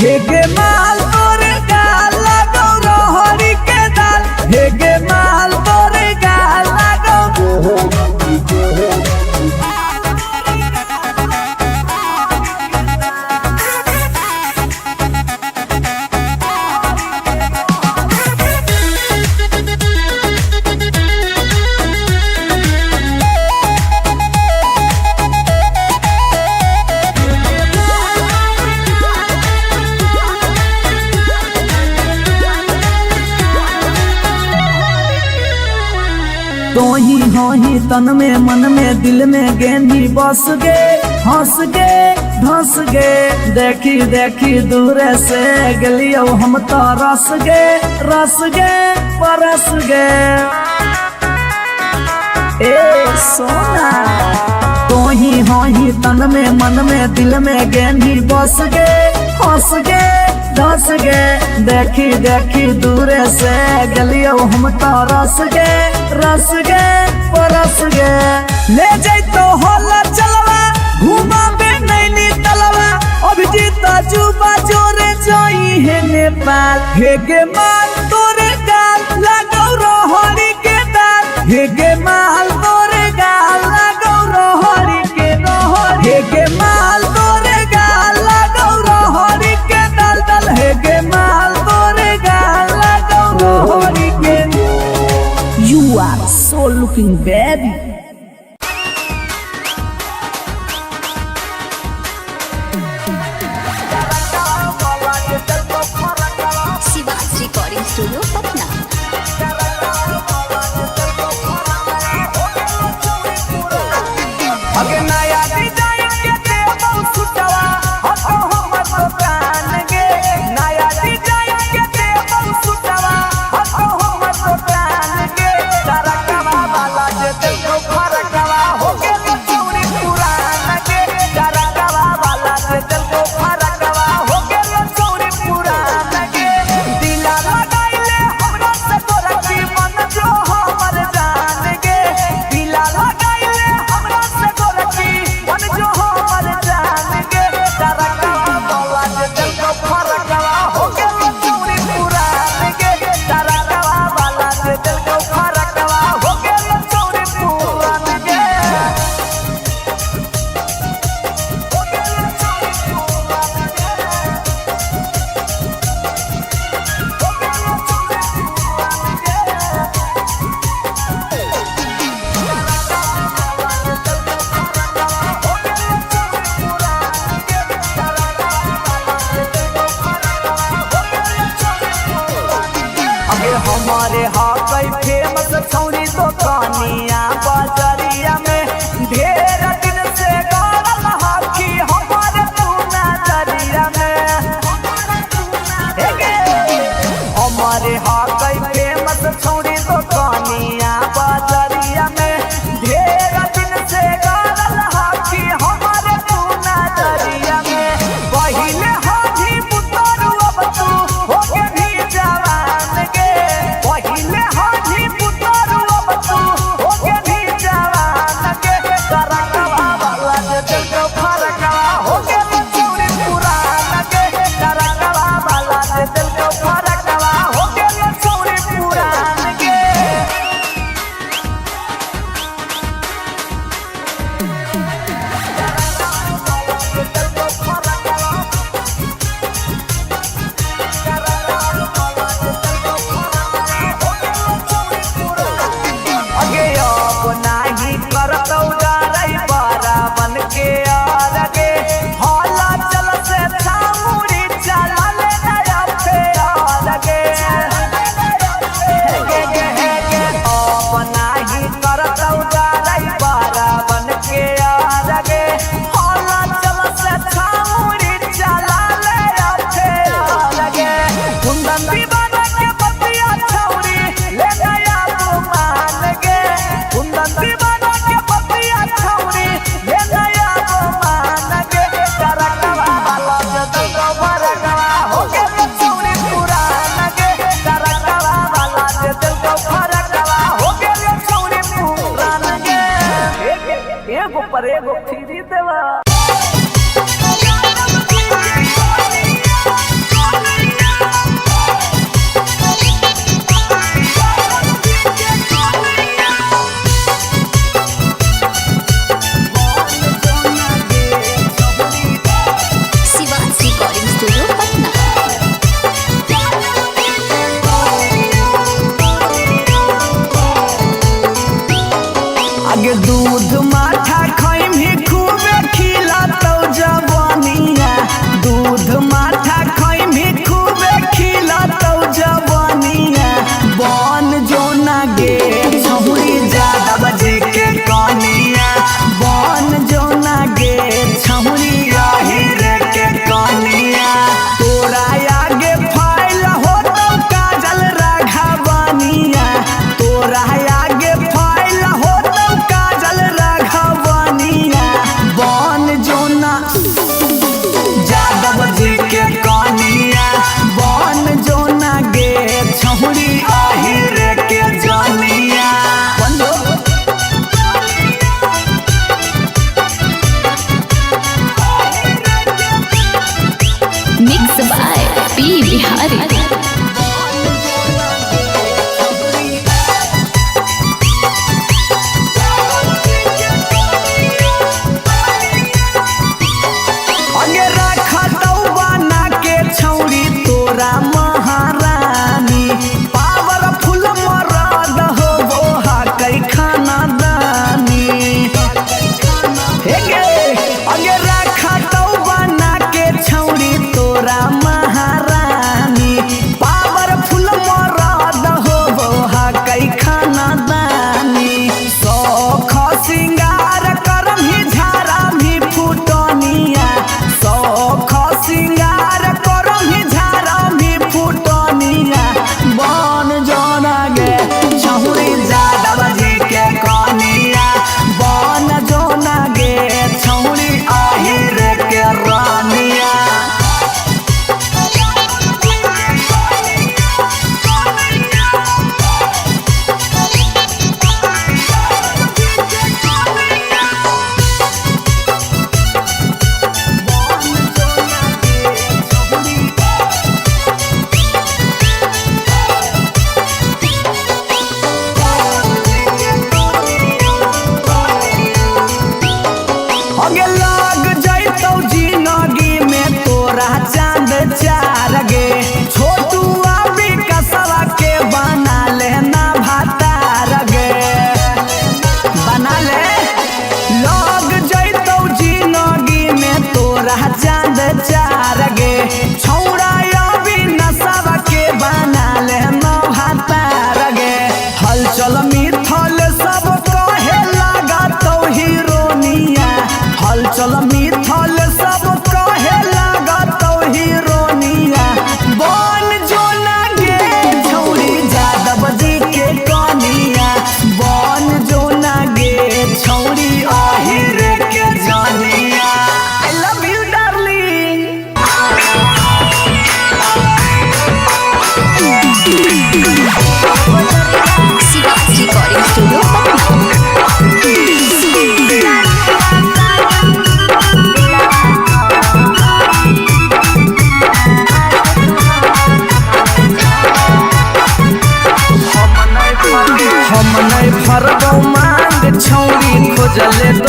हे गे माल तोरे गाल लगौ रहरी के दल हे गे माल तोरे गाल लगौ ही तन में मन में दिल में गेंदी बस गे हंस गे धस गे देखी देखी दूर से गलियो हम तो रस गे परस गे ए सोना ही तन में मन में दिल में गेंदी बस गे हंस गे धस गे देखी देखी दूर से गलियो हम तो रस गे परस गे ले जाई तो होला चलवा घुमा बे नैनी तलवा अभिजीत जुबा जोरे जोई है नेपाल हे गे माल तोरे गाल लगौ रोहरी के दाल हे गे माल तोरे गाल लगौ रोहरी के रोहरी हे गे माल तोरे गाल लगौ रोहरी के दाल दाल हे गे माल तोरे गाल लगौ रोहरी के You are so looking baby. Shiva's recording studio Patna. अगे नया डिजाइन के देबौ सुटवा हतो हमर दुकान गे नया डिजाइन के देबौ सुटवा हतो हमर दुकान गे तरकवा वाला जे देखो फरकवा हो गेल चौरी पुरान गे तरकवा वाला जे देखो फरकवा हो गेल चौरी पुरान गे दिला लगाइले हमरा से तोरा की मन जो हमर जान गे दिला लगाइले हमरा से तोरा की मन जो हमर जान गे तरकवा वाला जे देखो फरकवा हो गेल चौरी पुरान गे तरकवा वाला जे देखो फरकवा हो गेल चौरी पुरान गे अगे हमारे हाकई फेमस छौरी दुकानिया बाजारिया में ढेर दिन से गाड़ल हाकी हमारे तू नजरिया में हमारे हाकई फेमस छौरी दुकानिया बाजारिया में ढेर दिन से गाड़ल हाकी हमारे तू नजरिया में पहिले हाथी पुतरू अब तू हो के भी जवान गे पहिले हाथी पुतरू अब तू हो के भी जवान गे तरकवा वाला जे देखो फरकवा हो गेल चौरी पुरान गे तरकवा वाला जे देखो फरकवा हो गेल चौरी पुरान गे अगे अब नाही करतौ डरै बारा बन के आगे हौला चल से छामुरी चलल नया फेर गे अब नाही करतौ डरै बारा बन के आगे हौला चल से छामुरी चलल नया फेर गे कुंदन दीवाना के बतिया छौरी ले नया मान गे कुंदन दीवाना के बतिया छौरी ले नया मान गे तरकवा वाला जे देखो फरकवा हो गेल चौरी पुरान गे तरकवा वाला जे देखो फरकवा हो गेल चौरी पुरान गे एगो पर एगो फ्री देवा शिवाज रिकॉर्डिंग स्टूडियो पटना। आगे दूध माठा खैम ही खूबे खिल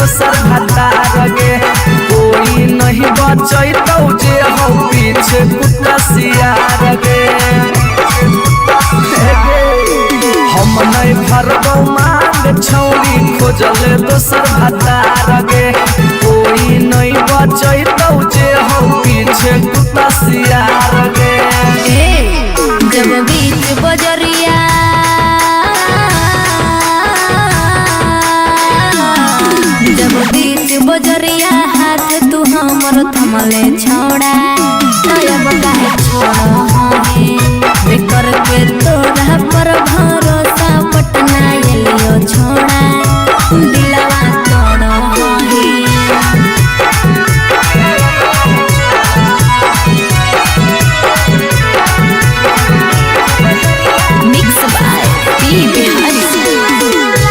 दोसर भतार गे कोई नहीं बचैतौ जे हो पीछे कुत्ता सियार गे हम नहीं भरबौ मांग छौरी खोजल दोसर भतार गे कोई नहीं बचैतौ जे हो पीछे कुत्ता सियार गे जब बीच बजरिया जब बीच बजरिया हाथ तू हमर थमले छोड़ा तब काहे छोड़ हे करके तोरा पर भरोसा पटना एलियो छोड़ा दिलवा तोड़ हे Mixed by P. Bihari.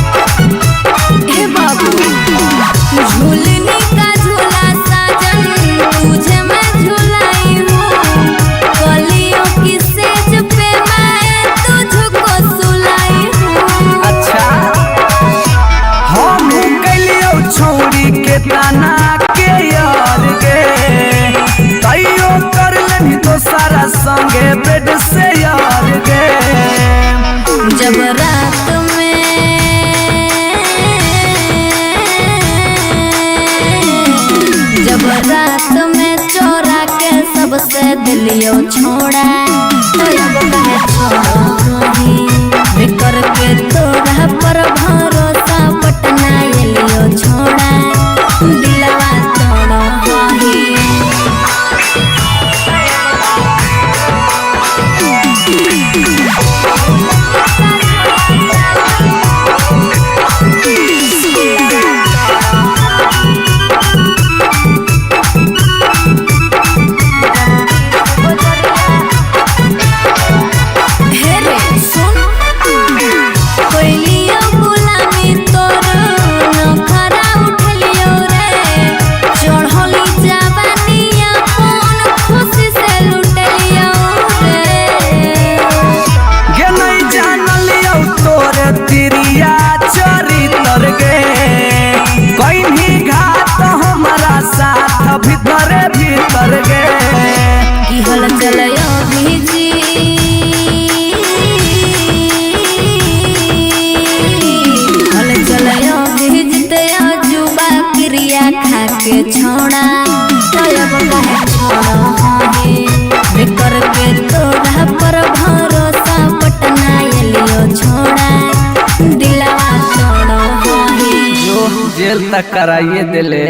हे बाबू झूलने का झूला साजन तुझे मैं झूलाई हूँ कलियों की सेज पे मैं तुझको सुलाई हूँ। अच्छा हम कलियो छौरी के ताना के यार गे तैयो कर लेनी तो सारा संगे बेड से यार गे जब रात में चोरा के सबसे दिलियो छोड़ा तब काहे छोड़ी करके तोरा पर भरोसा पटना एलियो छोड़ा दिलवा तोड़ हे भीतर भीतर गे की हल चलयो भीजी हल चलयो भीजते जुबा क्रिया खा के छोड़ा तब काहे छोड़ हे करके तोरा पर भरोसा पटना एलियो छोड़ा दिलवा तोड़ हे जो जेल तक कराइए दिले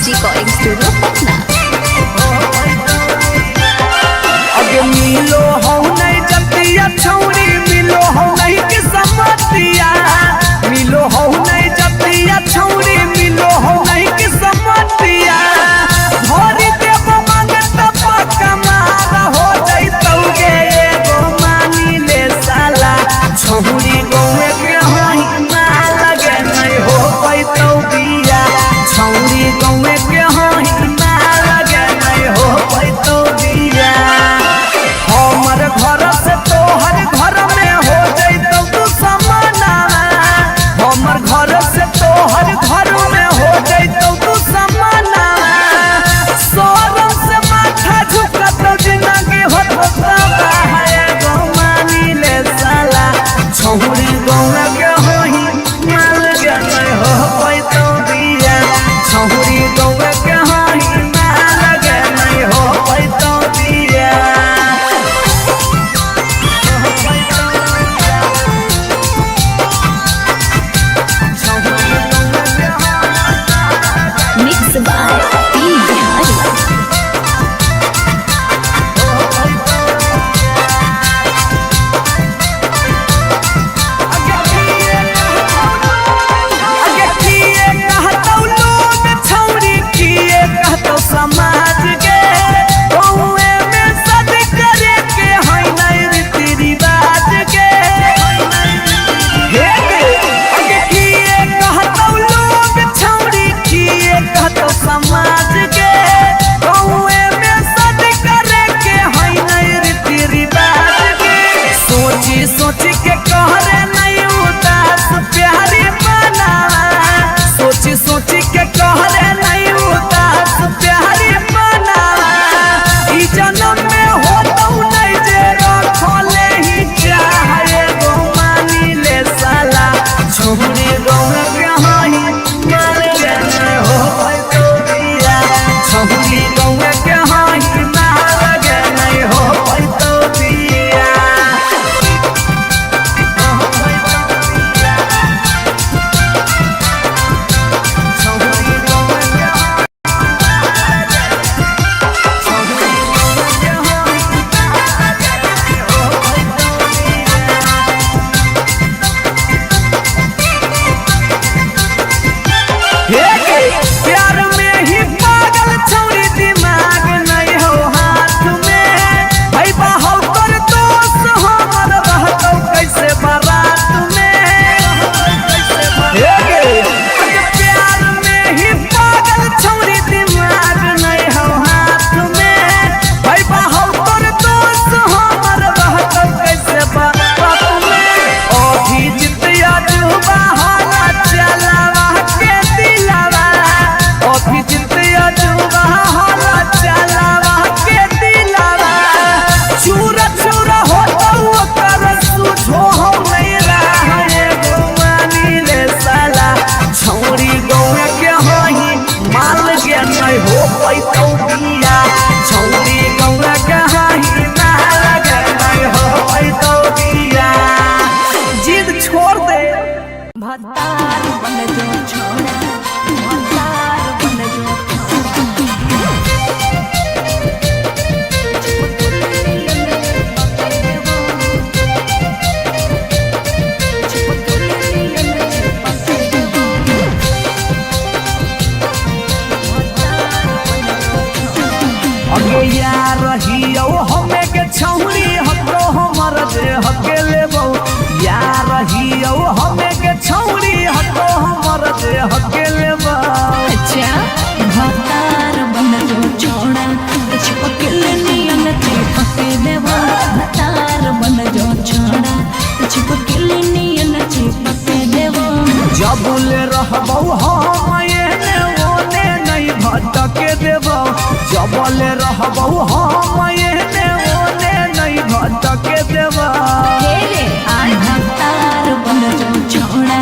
Recording Studio Patna. अगे मिलो हो नहीं जतिया छौरी मिलो हो नहीं के समतिया मिलो हो नहीं जतिया छौरी रहियो हमें के छौरी हतो हमर जे हकेले बो या रहियो हमें के छौरी हतो हमर जे हकेले बो। अच्छा भतार बन जो छोड़ा चिपकल नियन चिपके देवा भतार बन जो छोड़ा चिपकल नियन चिपके देवा। जबले रहबो हम एने ओने नहीं भटके देबो जबले रहबो हम एने ओने नहीं भटके देबो। भतार बन जो छोड़ा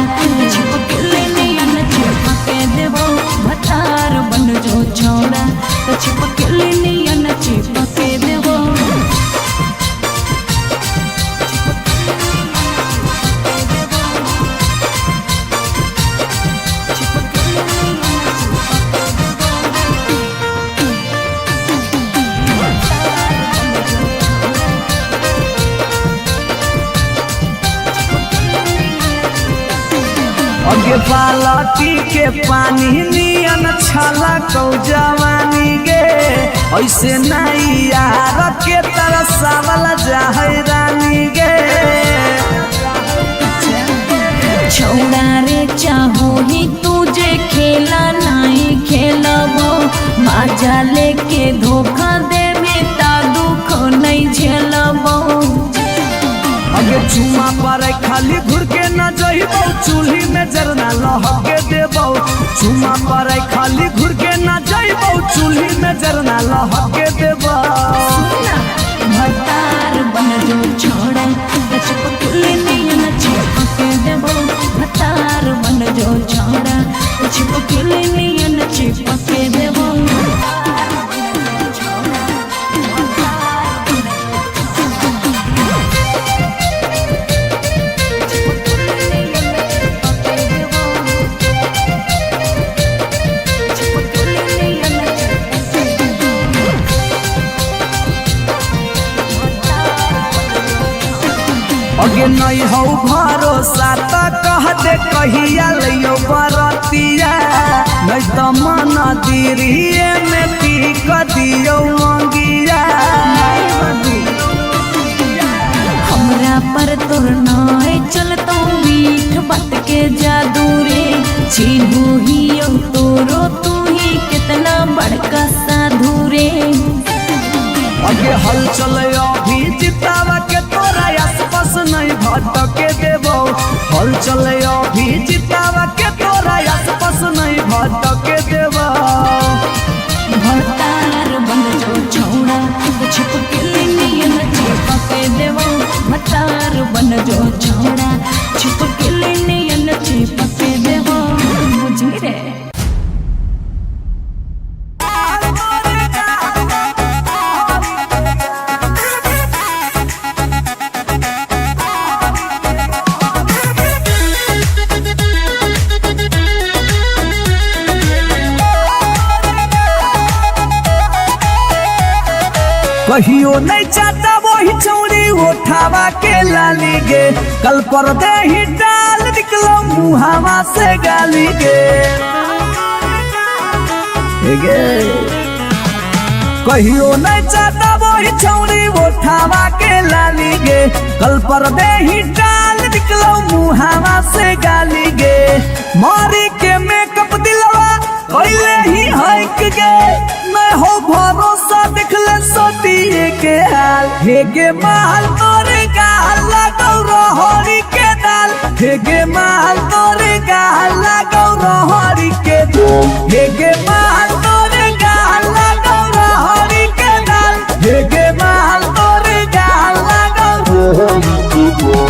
चिपकल नियन चिपके देवा भतार बन जो छोड़ा चिपकल नियन चिपके देवा। अगे बालटी के पानी नियन छला कौ जवानी गे ऐसे नहीं यार के तरसावल जाहै रानी गे। छोड़ा रे चाहो ही तुझे खेला नहीं खेलबो मजा लेके धोखा देवे ता दुख नहीं झेलबो। अगे चुमा पर खाली घुर के न जइबो चूल्ही में जरना लहके देबो चुमा पर खाली घुर के न जइबो चूल्ही में जरना लहके देबो। भतार बन जो छोड़ा चिपकल नियन चिपके देबो भतार बन जो छोड़ा चिपकल नियन चिपके देबो। अगे नहीं हो भरोसा त कह दे कहिया लियो बरतिया नहीं तो मन दिरिए में पीक दियो मंगिया। हमरा पर तोर नाय चलतो मीठ बात के जादू रे छीनू ही तोरो तू ही कितना बड़का साधु रे। अगे हल चले अभी जितावा के तोरा आसपास नहीं भटके देबो हल चले अभी जितावा के तोरा आसपास नहीं भटके देबो। भतार बन जो छोड़ा चिपकल नियन चिपके देबो भतार बन जो छोड़ा चिपकल नियन चिपके देबो बुझी रे। कहियो नहीं चाहता वही चौड़ी उठावा के लाली गे कल पर दे ही डाल निकलो मुहावा से गाली गे। कहियो नहीं चाहता वही चौड़ी उठावा के लाली गे कल पर दे ही डाल निकलो मुहावा से गाली गे। मारी के मेकअप दिलवा पहले ही हक गे मैं हो भरोसा दिखले सोतिए के हाल हे गे माल तोरे गाल लगौ रहरी के दाल हे गे माल तोरे गाल लगौ रहरी के दाल हे गे माल तोरे गाल लगौ रहरी के दाल हे गे माल तोरे गाल लगौ रहरी के दाल।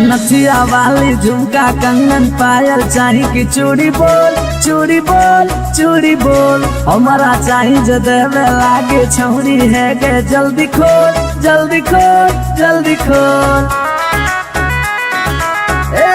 नथिया वाली झुमका कंगन पायल चाही कि चूड़ी बोल चूड़ी बोल चूड़ी बोल हमारा चाही जो देवे लागे छौरी है गे जल्दी खोल जल्दी खोल जल्दी खोल। ए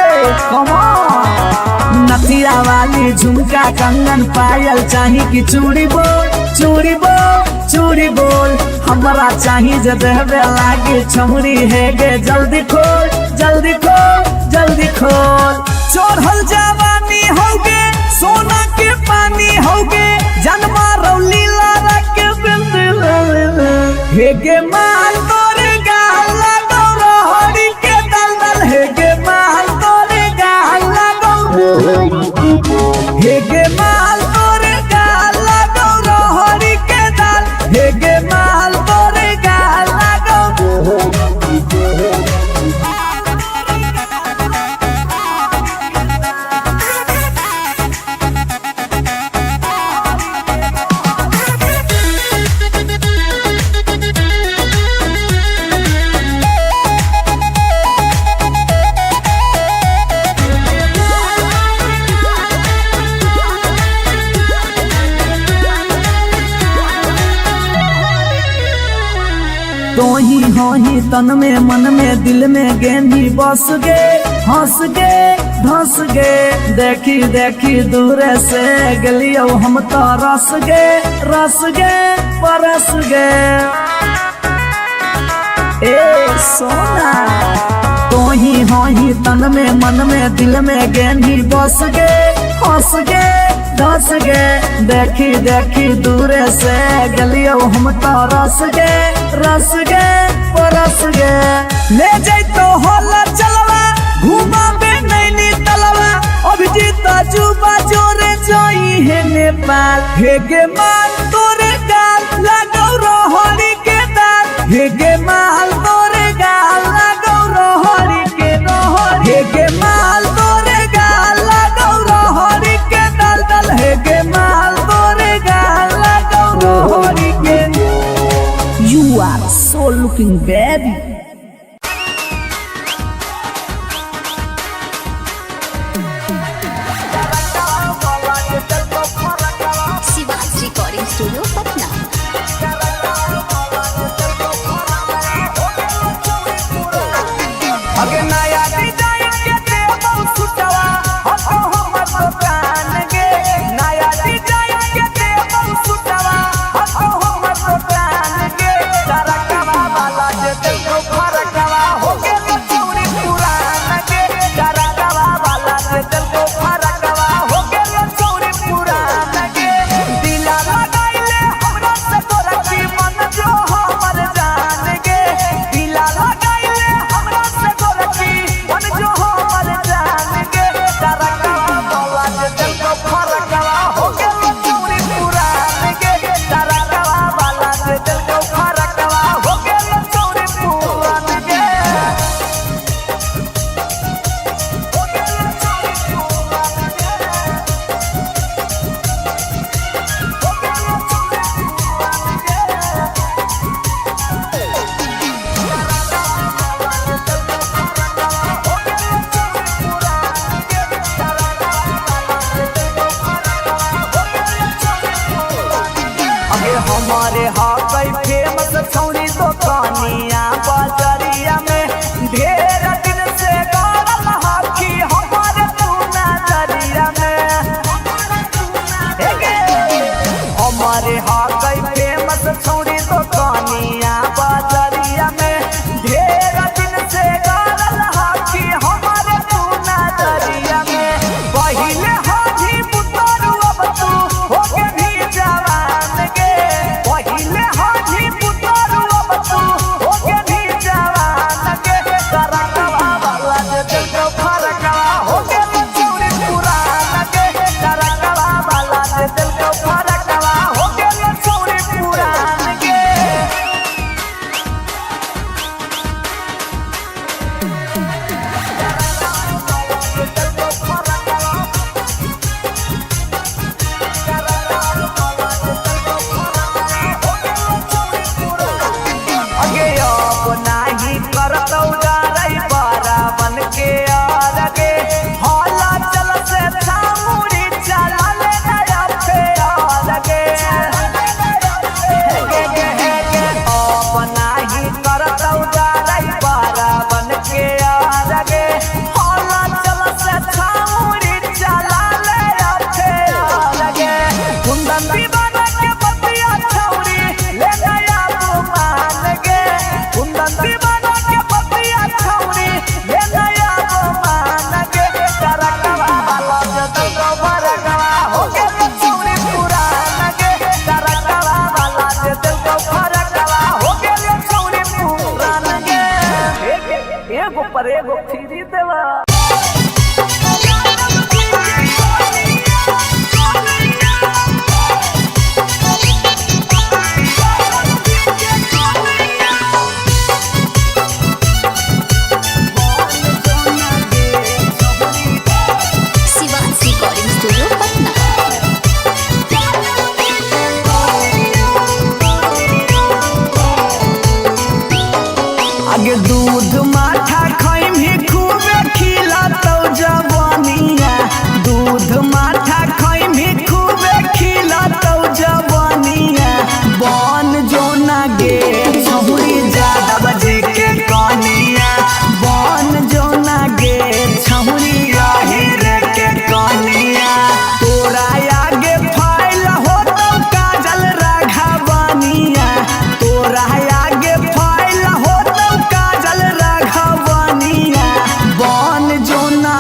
कम ऑन नथिया वाली झुमका कंगन पायल चाही कि चूड़ी बोल चूड़ी बोल चूड़ी बोल हमरा चाही जे देहबे लागे छौरी है गे जल्दी खोल जल्दी खोल जल्दी खोल चढ़ल जवानी होगे सोना के पानी होगे जन्मा रौली लारा के बिंद हे गे माल तोरे गाल लगो रोहड़ी के दलदल हे गे माल तोरे गाल लगो हे गे माल तोरे गाल लगो रोहड़ी के दल हे गे माल तोरे गाल लगो ही तन में मन में दिल में गेंदी बस गे हंस गे धंस गे देखी देखी दूर से गलियो हम तो रस गे परस गे ए सोना तो ही तन में मन में दिल में गेंदी बस गे हंस गे धंस गे देखी देखी दूर से गलियो हम तो रस गे परस गे ले जाई तो होला चलवा घुमा बे नैनी तलवा अभिजीत जुबा जोरे जोई है नेपाल हे गे माल तोरे गाल लगो रोहड़ी के दाल हे गे माल तोरे गाल लगो रोहड़ी के रोहड़ी हे गे माल तोरे गाल लगो रोहड़ी के दल दल हे गे माल तोरे गाल लगो रोहड़ी के You are so looking baby. Shiva's recording studio Patna. अगे नया डिजाइन के देबो सुटवा हतो हमर दुकान गे नया डिजाइन के देबो सुटवा हतो हमर दुकान गे तरकवा वाला जे देखो फरकवा हो गे चूड़ी पुरान गे तरकवा वाला जे देखो फरकवा हो गे चूड़ी पुरान गे दिला लगाइले हमरा से तोरा की मन जो हमर जान गे दिला लगाइले हमरा से तोरा की मन जो हमर जान गे तरकवा वाला जे देखो फरकवा हो गे चूड़ी पुरान गे तरकवा वाला जे देखो फरकवा हो गे चूड़ी पुरान गे अगे हमारे हाकई फेमस छौरी दुकानिया बाजरिया में ढेर दिन से गाड़ल हाकी हमारे तू नजरिया में हमारे हाकई फेमस छौरी दुकानिया बाजरिया में ढेर दिन से गाड़ल हाकी हमारे तू नजरिया में पहिले हाथी पुतरू अब तू होके भी जवान गे पहिले हाथी पुतरू अब तू होके भी जवान गे तरकवा वाला जे देखो फरकवा होके चूड़ी पुरान गे तरकवा वाला जे देखो फरकवा होके चूड़ी पुरान गे पर एगो फ्री देवा। Shiva's recording studio Patna. आगे दूध माठा खाइम ही खूबे खिला तो जवानिया, दूध माठा खाइम ही खूबे खिला तो जवानिया। बन जो ना गे छहुरी ज्यादा बजे के कनिया, बन जो ना गे छहुरी रे के कनिया। तोरा आगे फाइल हो तो काजल राघवानिया, तोरा आगे फाइल हो तो काजल राघवानिया। बन जो ना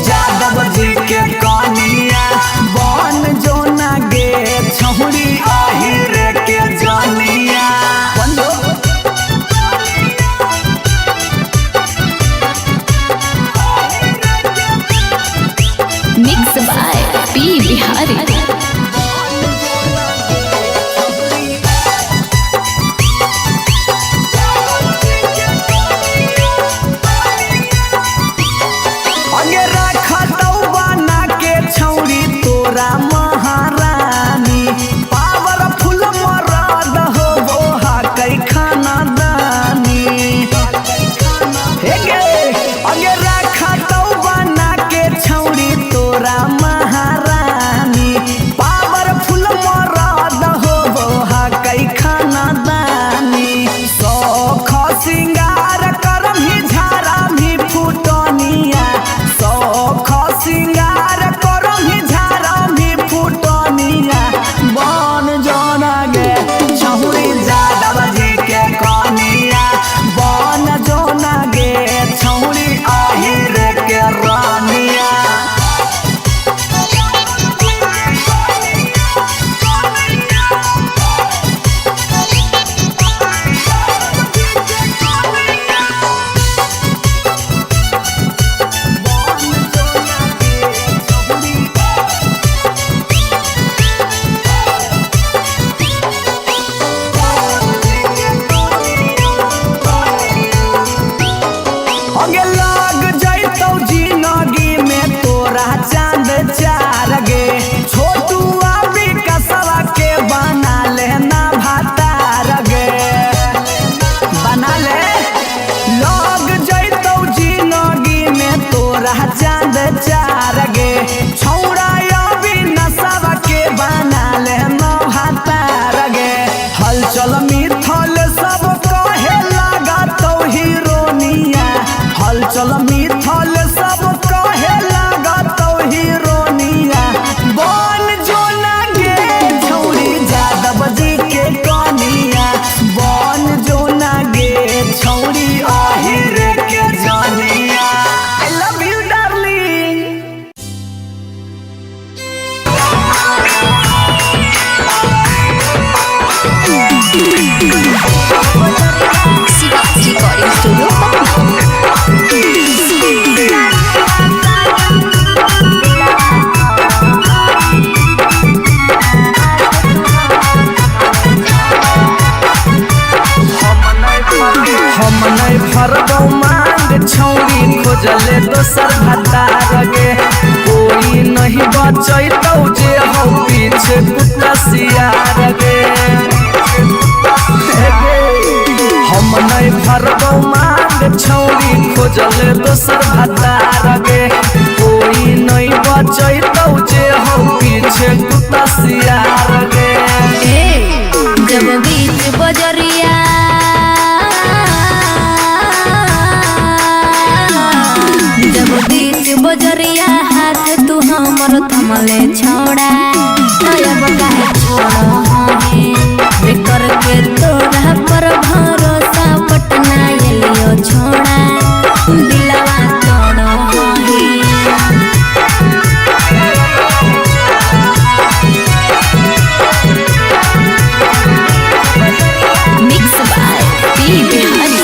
यादव जी के कनिया, बन जो ना गे छहुरी रे के जानिया। Mix by P Bihari. आगे रखा तो बना के छौरी तोरा महारानी, पावरफुल मरद हो वो कई खाना दानी। आगे रखा तो बना के छौरी तोरा महारानी, पावरफुल मरद हो वो कई खाना दानी। सौख सिंगार करम ही झारा भी फुटनिया, सौख सिंगार करम ही झारा भी फुटनिया। बन जोना गे छहुरी यादव जी के कनिया, बन जोना गे छहुरी रे के रानिया। आगे लग जैतौ जिंदगी में तोरा चांद चार गे, छोटू अभी कसवा के बना ले ना भातार गे, बना ले। लग जैतौ जिंदगी में तोरा चांद चार गे, छौड़ा अभी नसवा के बना ले ना भातार गे। हलचल मिथल सब कहे लगा तो हीरोनिया, हलचल मिथल सब कहे लगा तो हीरोनिया। बन जो ना गे छौरी यादव जी के कनिया, बन जो ना गे छौरी रे के जानिया। I love you darling. Shiva's recording studio Patna. हम नहीं भरबौ मांग छौरी खोजले दोसर भतार गे, कोई नहीं बचैतौ जे हो पीछे कुत्ता सियार गे। हम नहीं भरबौ मांग छौरी खोजले दोसर भतार गे, कोई नहीं बचैतौ जे हो पीछे कुत्ता सियार गे। जब बीच बजरिया जब बीच बजरिया हाथ तू हमर थमले छोड़ा, अब काहे छोड़ो है बेकर के तोरा पर भरोसा पटना एलियो छोड़ा, दिलवा तोड़ो है। Mix by P Bihari.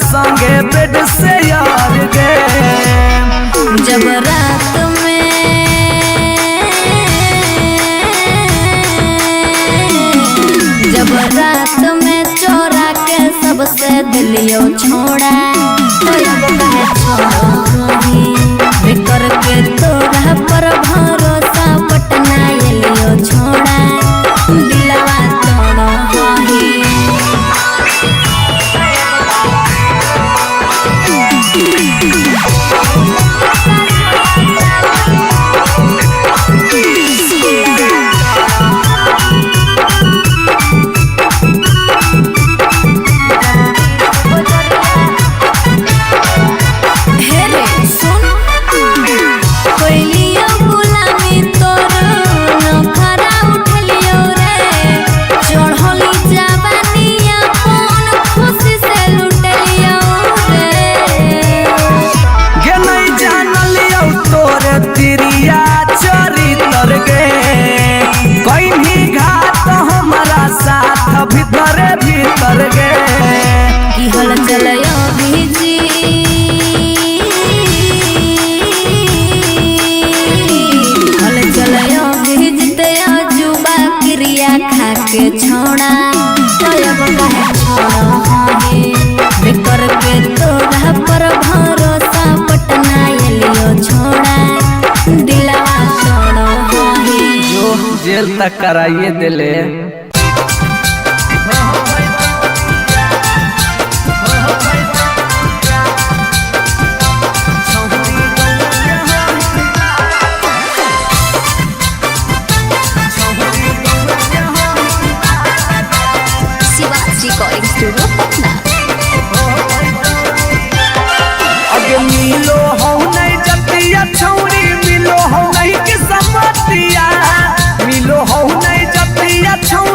संगे बेड से यार गे। जब रात में चोरा के सबसे दिलियो छोड़ा तो अब कहे छोड़ो ही करके तोरा पर भरोसा पटना एलियो छोड़ा दिलवा तोड़ो ही। भीतर भीतर गे की हल चलयो भीजी हल चलयो भीजते जुबा क्रिया खा के छोड़ा तब कहे छोड़ो हे बेकर के तोरा पर भरोसा पटना एलियो छोड़ा दिलवा छोड़ो हे जो जेल तक कराइए दिले। Recording studio Patna. अगे मिलो हो नहीं जतिया छौरी मिलो हो नहीं किस्मतिया मिलो हो नहीं जतिया छौरी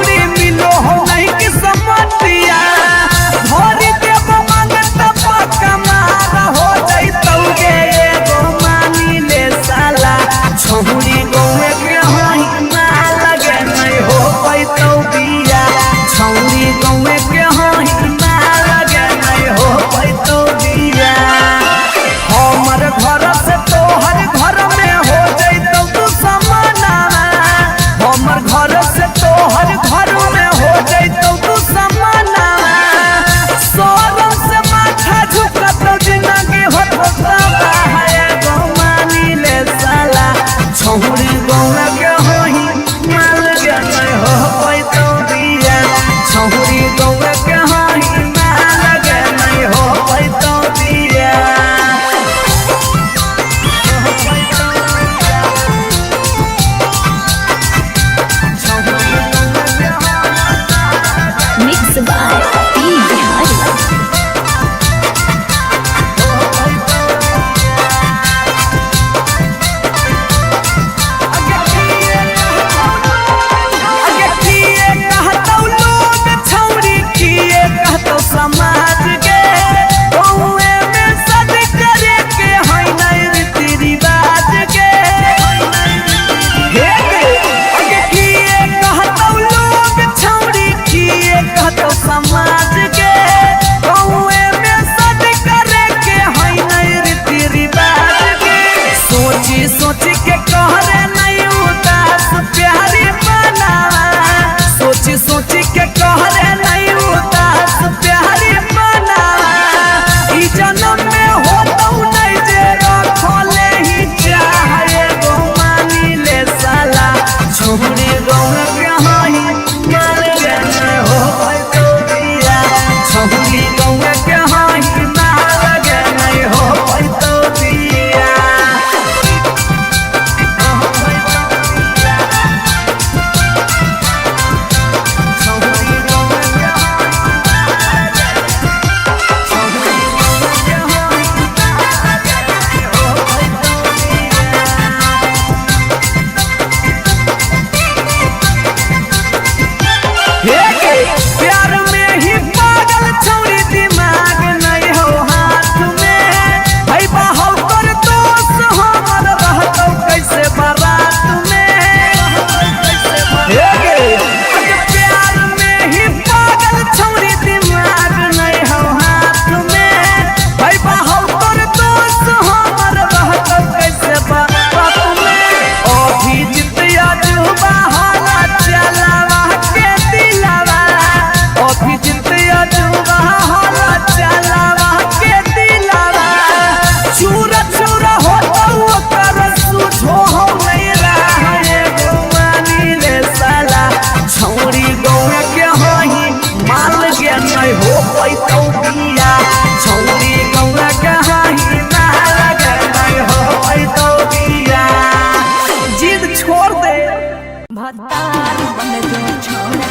भतार बन जो छोड़ा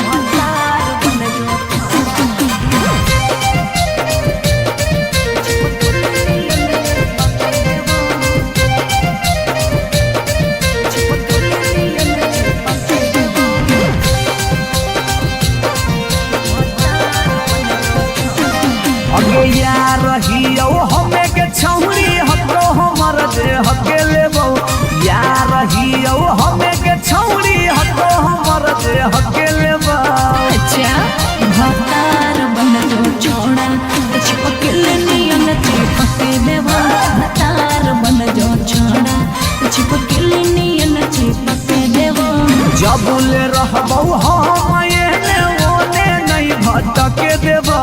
भतार बन जो अगे यार रहियो हमे के छौरी हको हमर दे हके लेबो यार रहियो हमे के छौरी हको हमर दे हके लेबो। अच्छा भतार बन जो छोड़ा चिपकल नियन चिपके देवा भतार बन जो छोड़ा चिपकल नियन चिपके देवा। जबले रहबो हम एने ओने नहीं भटके देबो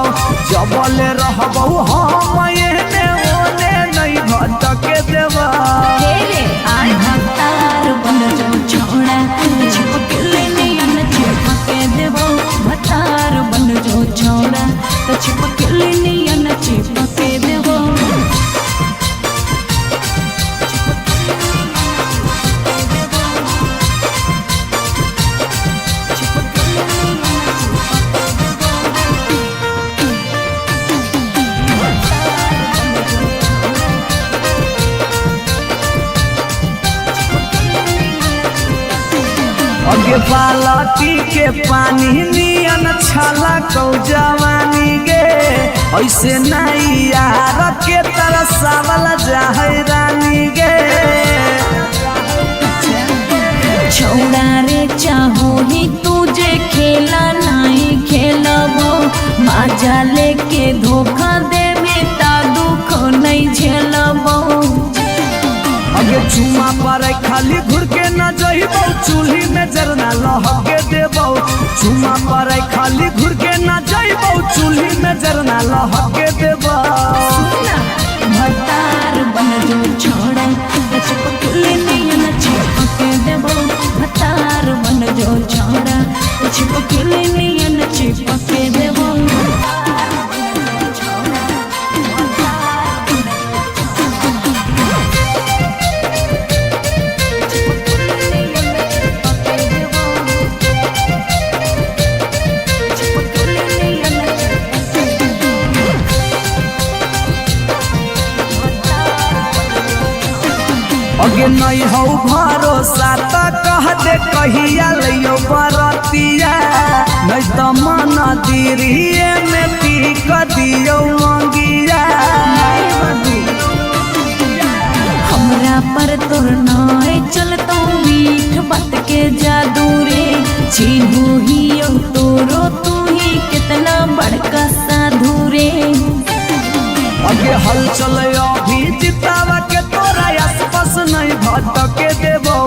जबले रहबो हम एने ओने नहीं भटके देबो। तेरे आय भतार बन जो छोड़ा चिपकल नियन चिपके देवा भतार बन जो छोड़ा चिपकल नियन चिपके देवा। अगे बालटी के पानी नियन छला कौ जवानी गे ऐसे नहीं यार के तरह सावल जाहे रानी गे। छोड़ा रे चाहो ही तुझे खेला नहीं खेलबो मजा लेके धोखा देवे ता दुख नहीं झेलबो। अगे चुमा पर खाली घुर के न जइबो चूल्ही में जरना लहके देबो चुमा पर खाली घुर के न जइबो चूल्ही में जरना लहके देबो। भतार बन जो छोड़ा चिपकल नियन चिपके देबो भतार बन जो छोड़ा चिपकल नियन चिपके देबो। अगे नहीं हो भरोसा त कह दे कहिया लियो बरतिया नहीं तो मन दिरिए में पीक दियो मंगिया। हमरा पर तोर नाय चलतो मीठ बात के जादू रे छीनू ही तोरो तू ही कितना बड़का साधु रे। अगे हल चले अभी जितावा के तोरा आसपास नहीं भटके देबो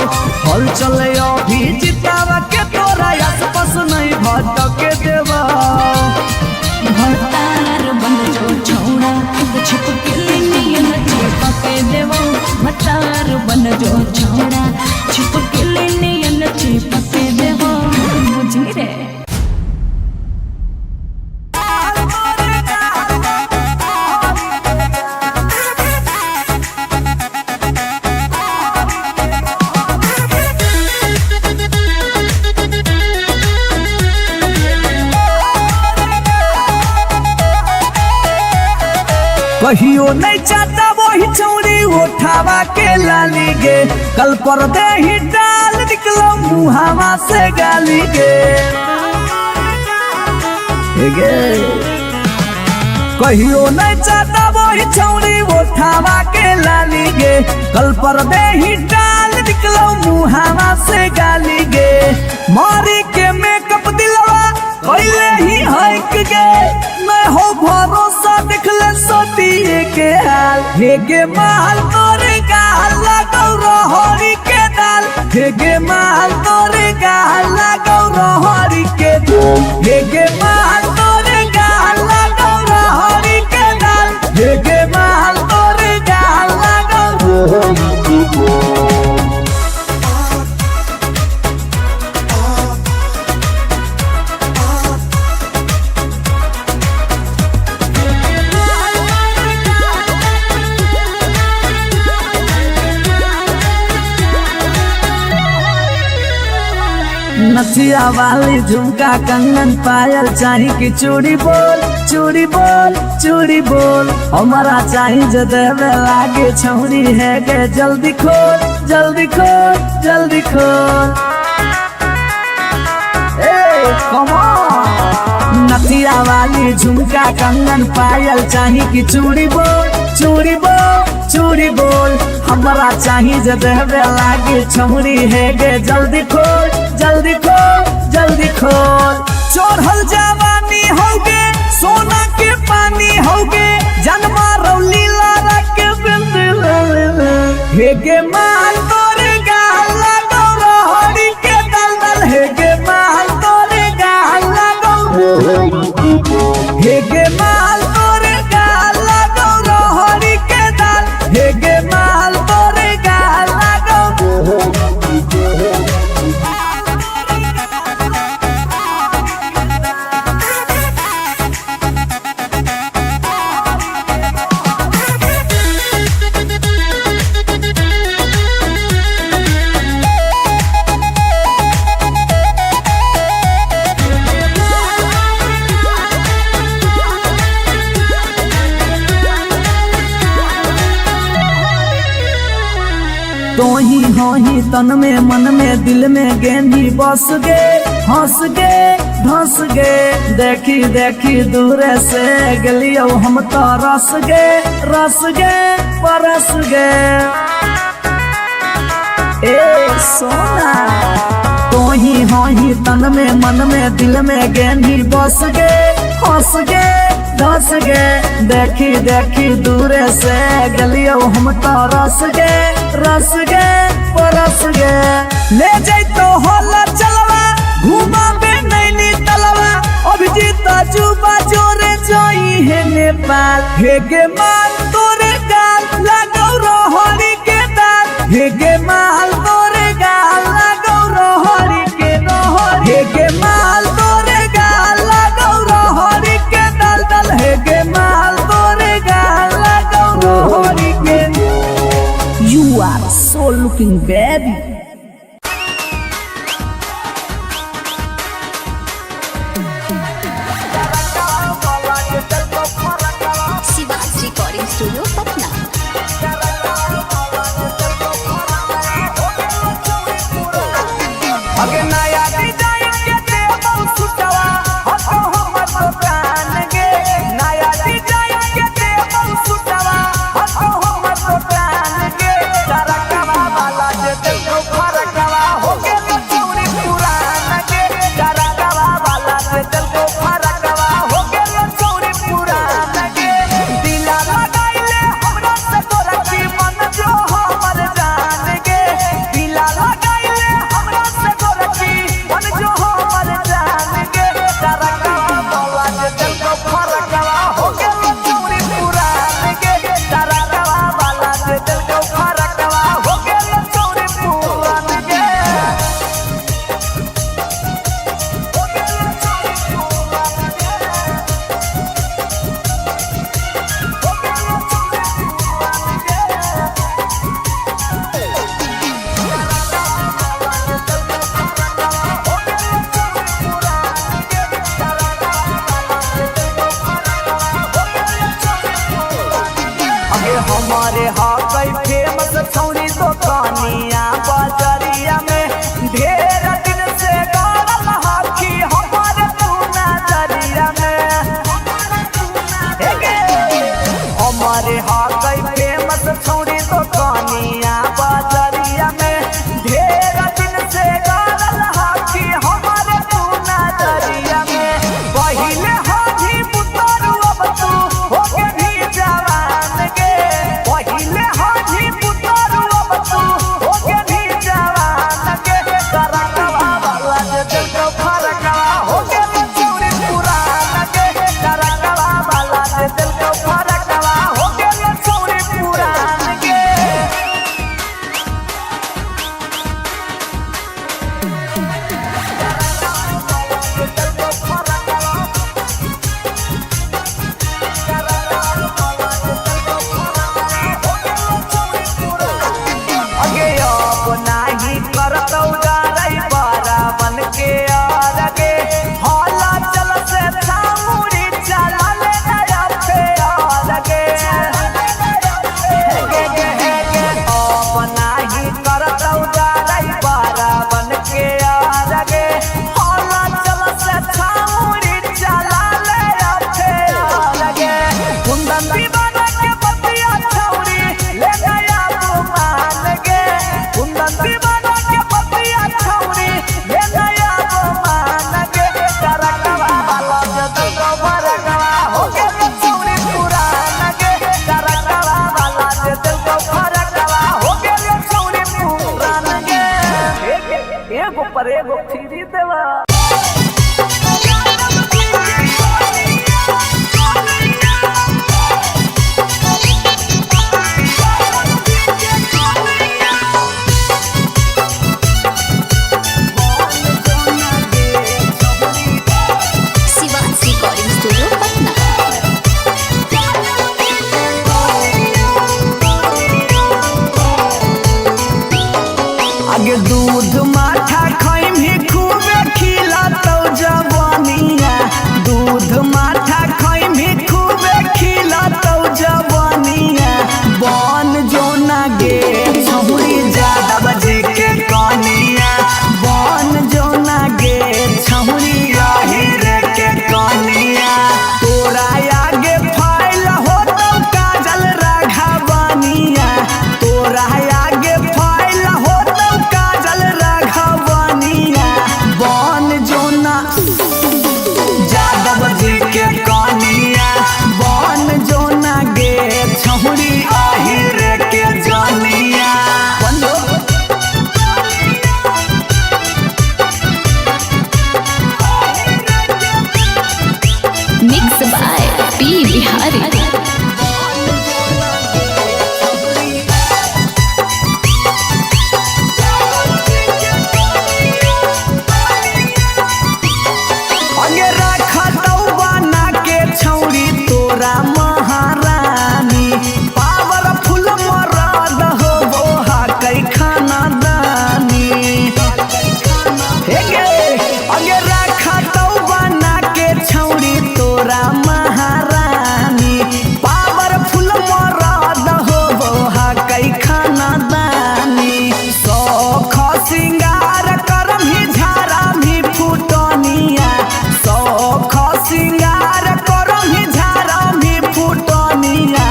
हल चले अभी जितावा के तोरा आसपास नहीं भटके देबो। भतार बन जो छोड़ा चिपकल नियन चिपके देबो भतार बन जो छोड़ा चिपकल नियन चिपके देबो बुझी रे। कहियो नहीं चाहता वही चौड़ी उठावा के लाली गे कल पर दे ही डाल निकलो मुहावा से गाली गे। कहियो नहीं चाहता वही चौड़ी उठावा के लाली गे कल पर दे ही डाल निकलो मुहावा से गाली गे। मारी के मेकअप दिलवा पहले ही हक गे मैं हो भरोसा दिखले सोतिए के हाल हे गे माल तोरे गाल लगौ रहरी के दाल हे गे माल तोरे गाल लगौ रहरी के दाल हे गे माल तोरे गाल लगौ रहरी के दाल हे गे माल तोरे गाल लगौ रहरी के दाल। नथिया वाली झुमका कंगन पायल चाही कि चूड़ी बोल चूड़ी बोल चूड़ी बोल हमारा चाही जो देवे लागे छौरी है गे जल्दी खोल जल्दी खोल जल्दी खोल। Come on। नथिया वाली झुमका कंगन पायल चाही कि चूड़ी बोल चूड़ी बोल चूड़ी बोल हमारा चाही जो देवे लागे छौरी है गे जल्दी खोल जल्दी खोल जल्दी खोल। चढ़ल जवानी होगे सोना के पानी होगे जन्मा रौली लारा के बिंद हे गे माल तोरे गाल लगो रोहड़ी के दलदल हे गे माल तोरे गाल लगो हे गे माल तोरे गाल लगो रोहड़ी के दल हे गे माल तोरे गाल लगो। ही तन में मन में दिल में गेंदी बस गे हंस गे धंस गे देखी देखी दूर से गलियो हम तो रस गे परस गे। ए सोना तो ही तन में मन में दिल में गेंदी बस गे हंस गे धंस गे देखी देखी दूर से गलियो हम तो रस गे परस गे। ले जाई तो होला चलवा घुमा बे नैनी तलवा अभिजीत जुबा जोरे जोई है नेपाल हे गे माल तोरे गाल लगो रोहड़ी के दाल हे गे माल तोरे गाल लगो रोहड़ी के रोहड़ी हे गे माल तोरे गाल लगो रोहड़ी के दल दल हे गे माल तोरे गाल लगो रोहड़ी के। You are so looking baby। Shiva's recording studio Patna. अगे नया डिजाइन के देबो सुटवा हतो हमर दुकान गे नया डिजाइन के देबो सुटवा हतो हमर दुकान गे डरकवा वाला जे देखो फरकवा हो गे चौरी पुरान गे डरकवा वाला जे देखो फरकवा हो गे चौरी पुरान गे दिला लगाइले हमरा से तोरा की मन जो हमर जान गे दिला लगाइले हमरा से तोरा की मन जो हमर जान गे डरकवा वाला जे देखो फरकवा हो गे चौरी पुरान गे डरकवा वाला जे देखो फरकवा हो गे चौरी पुरान गे। अगे हमारे हाकई फेमस छौरी दुकानिया बाजरिया में ढेर दिन से गाड़ल हाकी हमारे तू नजरिया में हे गे हमारे हाकई फेमस छौरी दुकानिया बाजरिया में ढेर दिन से गाड़ल हाकी हमारे तू नजरिया में पहिले हाथी पुतरू अब तू हो के भी जवान गे पहिले हाथी पुतरू अब तू हो के भी जवान गे डरकवा वाला जे देखो फरकवा हो गे चौरी पुरान गे डरकवा वाला जे देखो फरकवा हो गे चौरी पुरान गे। अगे अब नाही करतौ गारै बारा बन एगो पर एगो फ्री देवा। Shivaji recording studio Patna. आगे दूध माठा खैमी खूबे खिलातौ जवानिया, दूध माठा खैमी खूबे खिलातौ जवानिया। बन जोना गे छहुरी ज्यादा बजे के कनिया, बन जोना गे छहुरी रे के कनिया। तोरा आगे फाइल होतौ काजल राघवनिया, तोरा आगे फाइल होतौ काजल राघवनिया। बन जोना यादव जी के कनिया, बन जोना गे छहुरी रे के जनिया। Mix by P Bihari. आगे रखतौ बना के छौरी तोरा महारानी, पावरफुल मरद होबो हकै खानदानी। हे गे आगे रखतौ बना के छौरी तोरा महारानी, पावरफुल मरद होबो हकै खानदानी। सौख सिंगार करमही झारामी फुटनिया, सौख सिंगार करमही झारामी फुटनिया।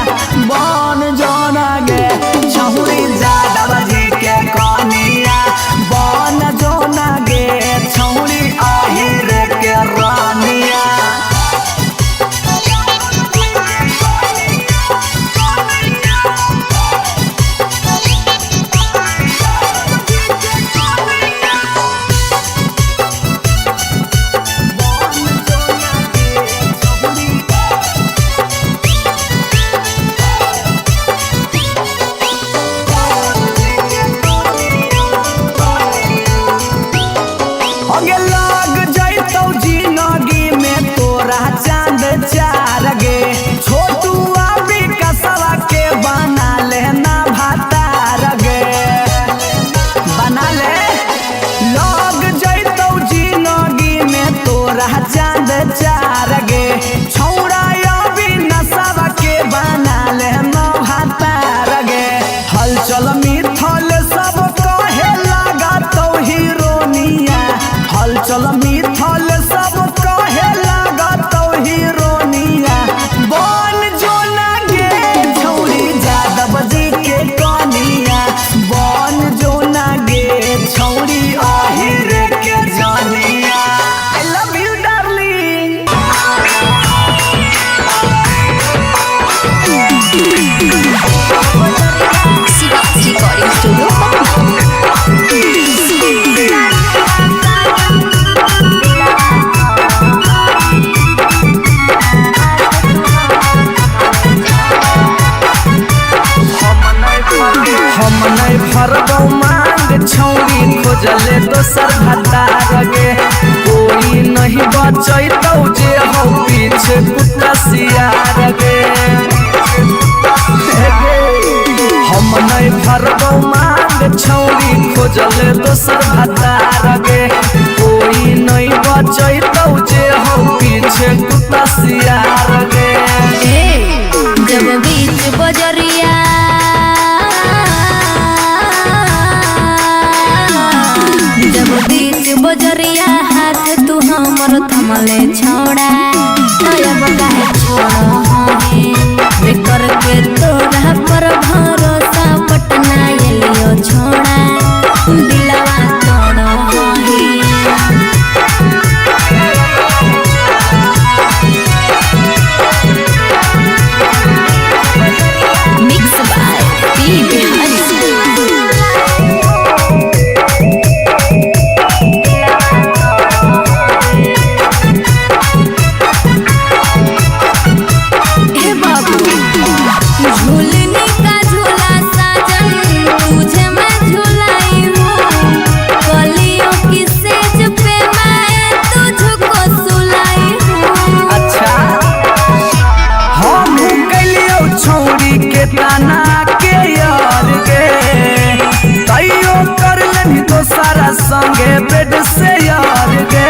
बन जोना गे छहुरी यादव जी के कनिया, बन जोना गे छहुरी रे के रानिया। आगे लग जैतौ जिंदगी में तोरा चांद चार गे, छोटू अभी कसवा के बना लेना भातार गे, बना ले। लग जैतौ जिंदगी में तोरा चांद चार गे, छौड़ा अभी नसवा के बना लेना भातार गे। हलचल मिथल सब कहे लागतौ हीरोनिया, हलचल मिथल सब कहे लागतौ हीरोनिया। बन जोना गे छौरी यादव जी के कनिया, बन जोना गे छौरी रे के जनिया। आई love you darling. Shivaji recording studio Patna. हम नहीं भरबौ मांग छौरी खोजले दोसर भतार गे, कोई नहीं बचैतौ जे हौ पीछे कुत्ता सियार गे। हम नहीं भरबौ मांग छौरी खोजले दोसर भतार गे, कोई नहीं बचैतौ जे हौ पीछे कुत्ता सियार गे। जब बीच बजरिया जब बीच बजरिया हाथ तू हमर थमले छोड़ा, अब काहे छोड़ बेकर के तोरा पर भरोसा पटना एलियो छोड़ा, दिलवा तोड़ मिक्स बाय पी बिहारी। संगे बेड से यार गे।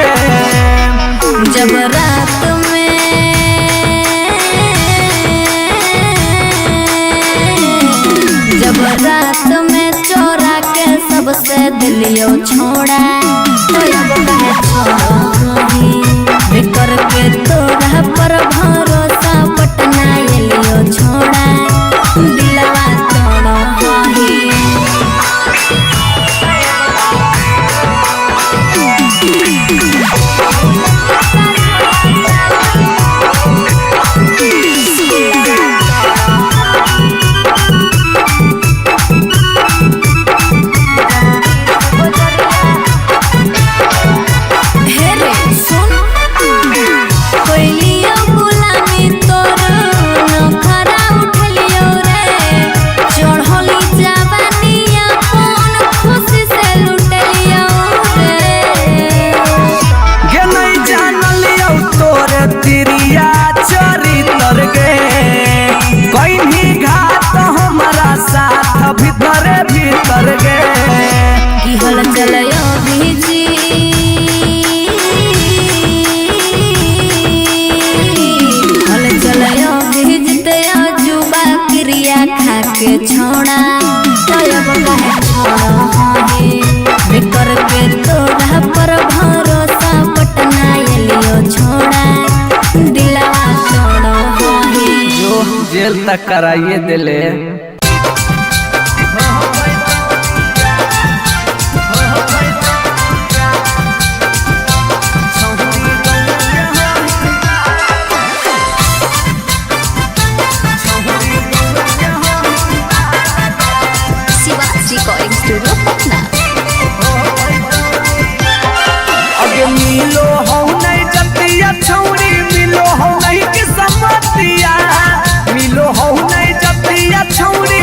जब रात में चोरा के सबसे दिलियो छोड़ा तो अब कहे छोड़ी बेकर के तोरा पर भरोसा पटना एलियो छोड़ा दिलवा तोड़ो ही। के छोड़ा तब कहे छोड़ो बेकर के तोरा पर भरोसा पटना एलियो छोड़ा दिलवा तोड़ो जो जेल तक कराइए दिले। Recording studio Patna. अगे मिलो हो नहीं जतिया छौरी मिलो हो नहीं कि समतिया मिलो हो नहीं जतिया छौरी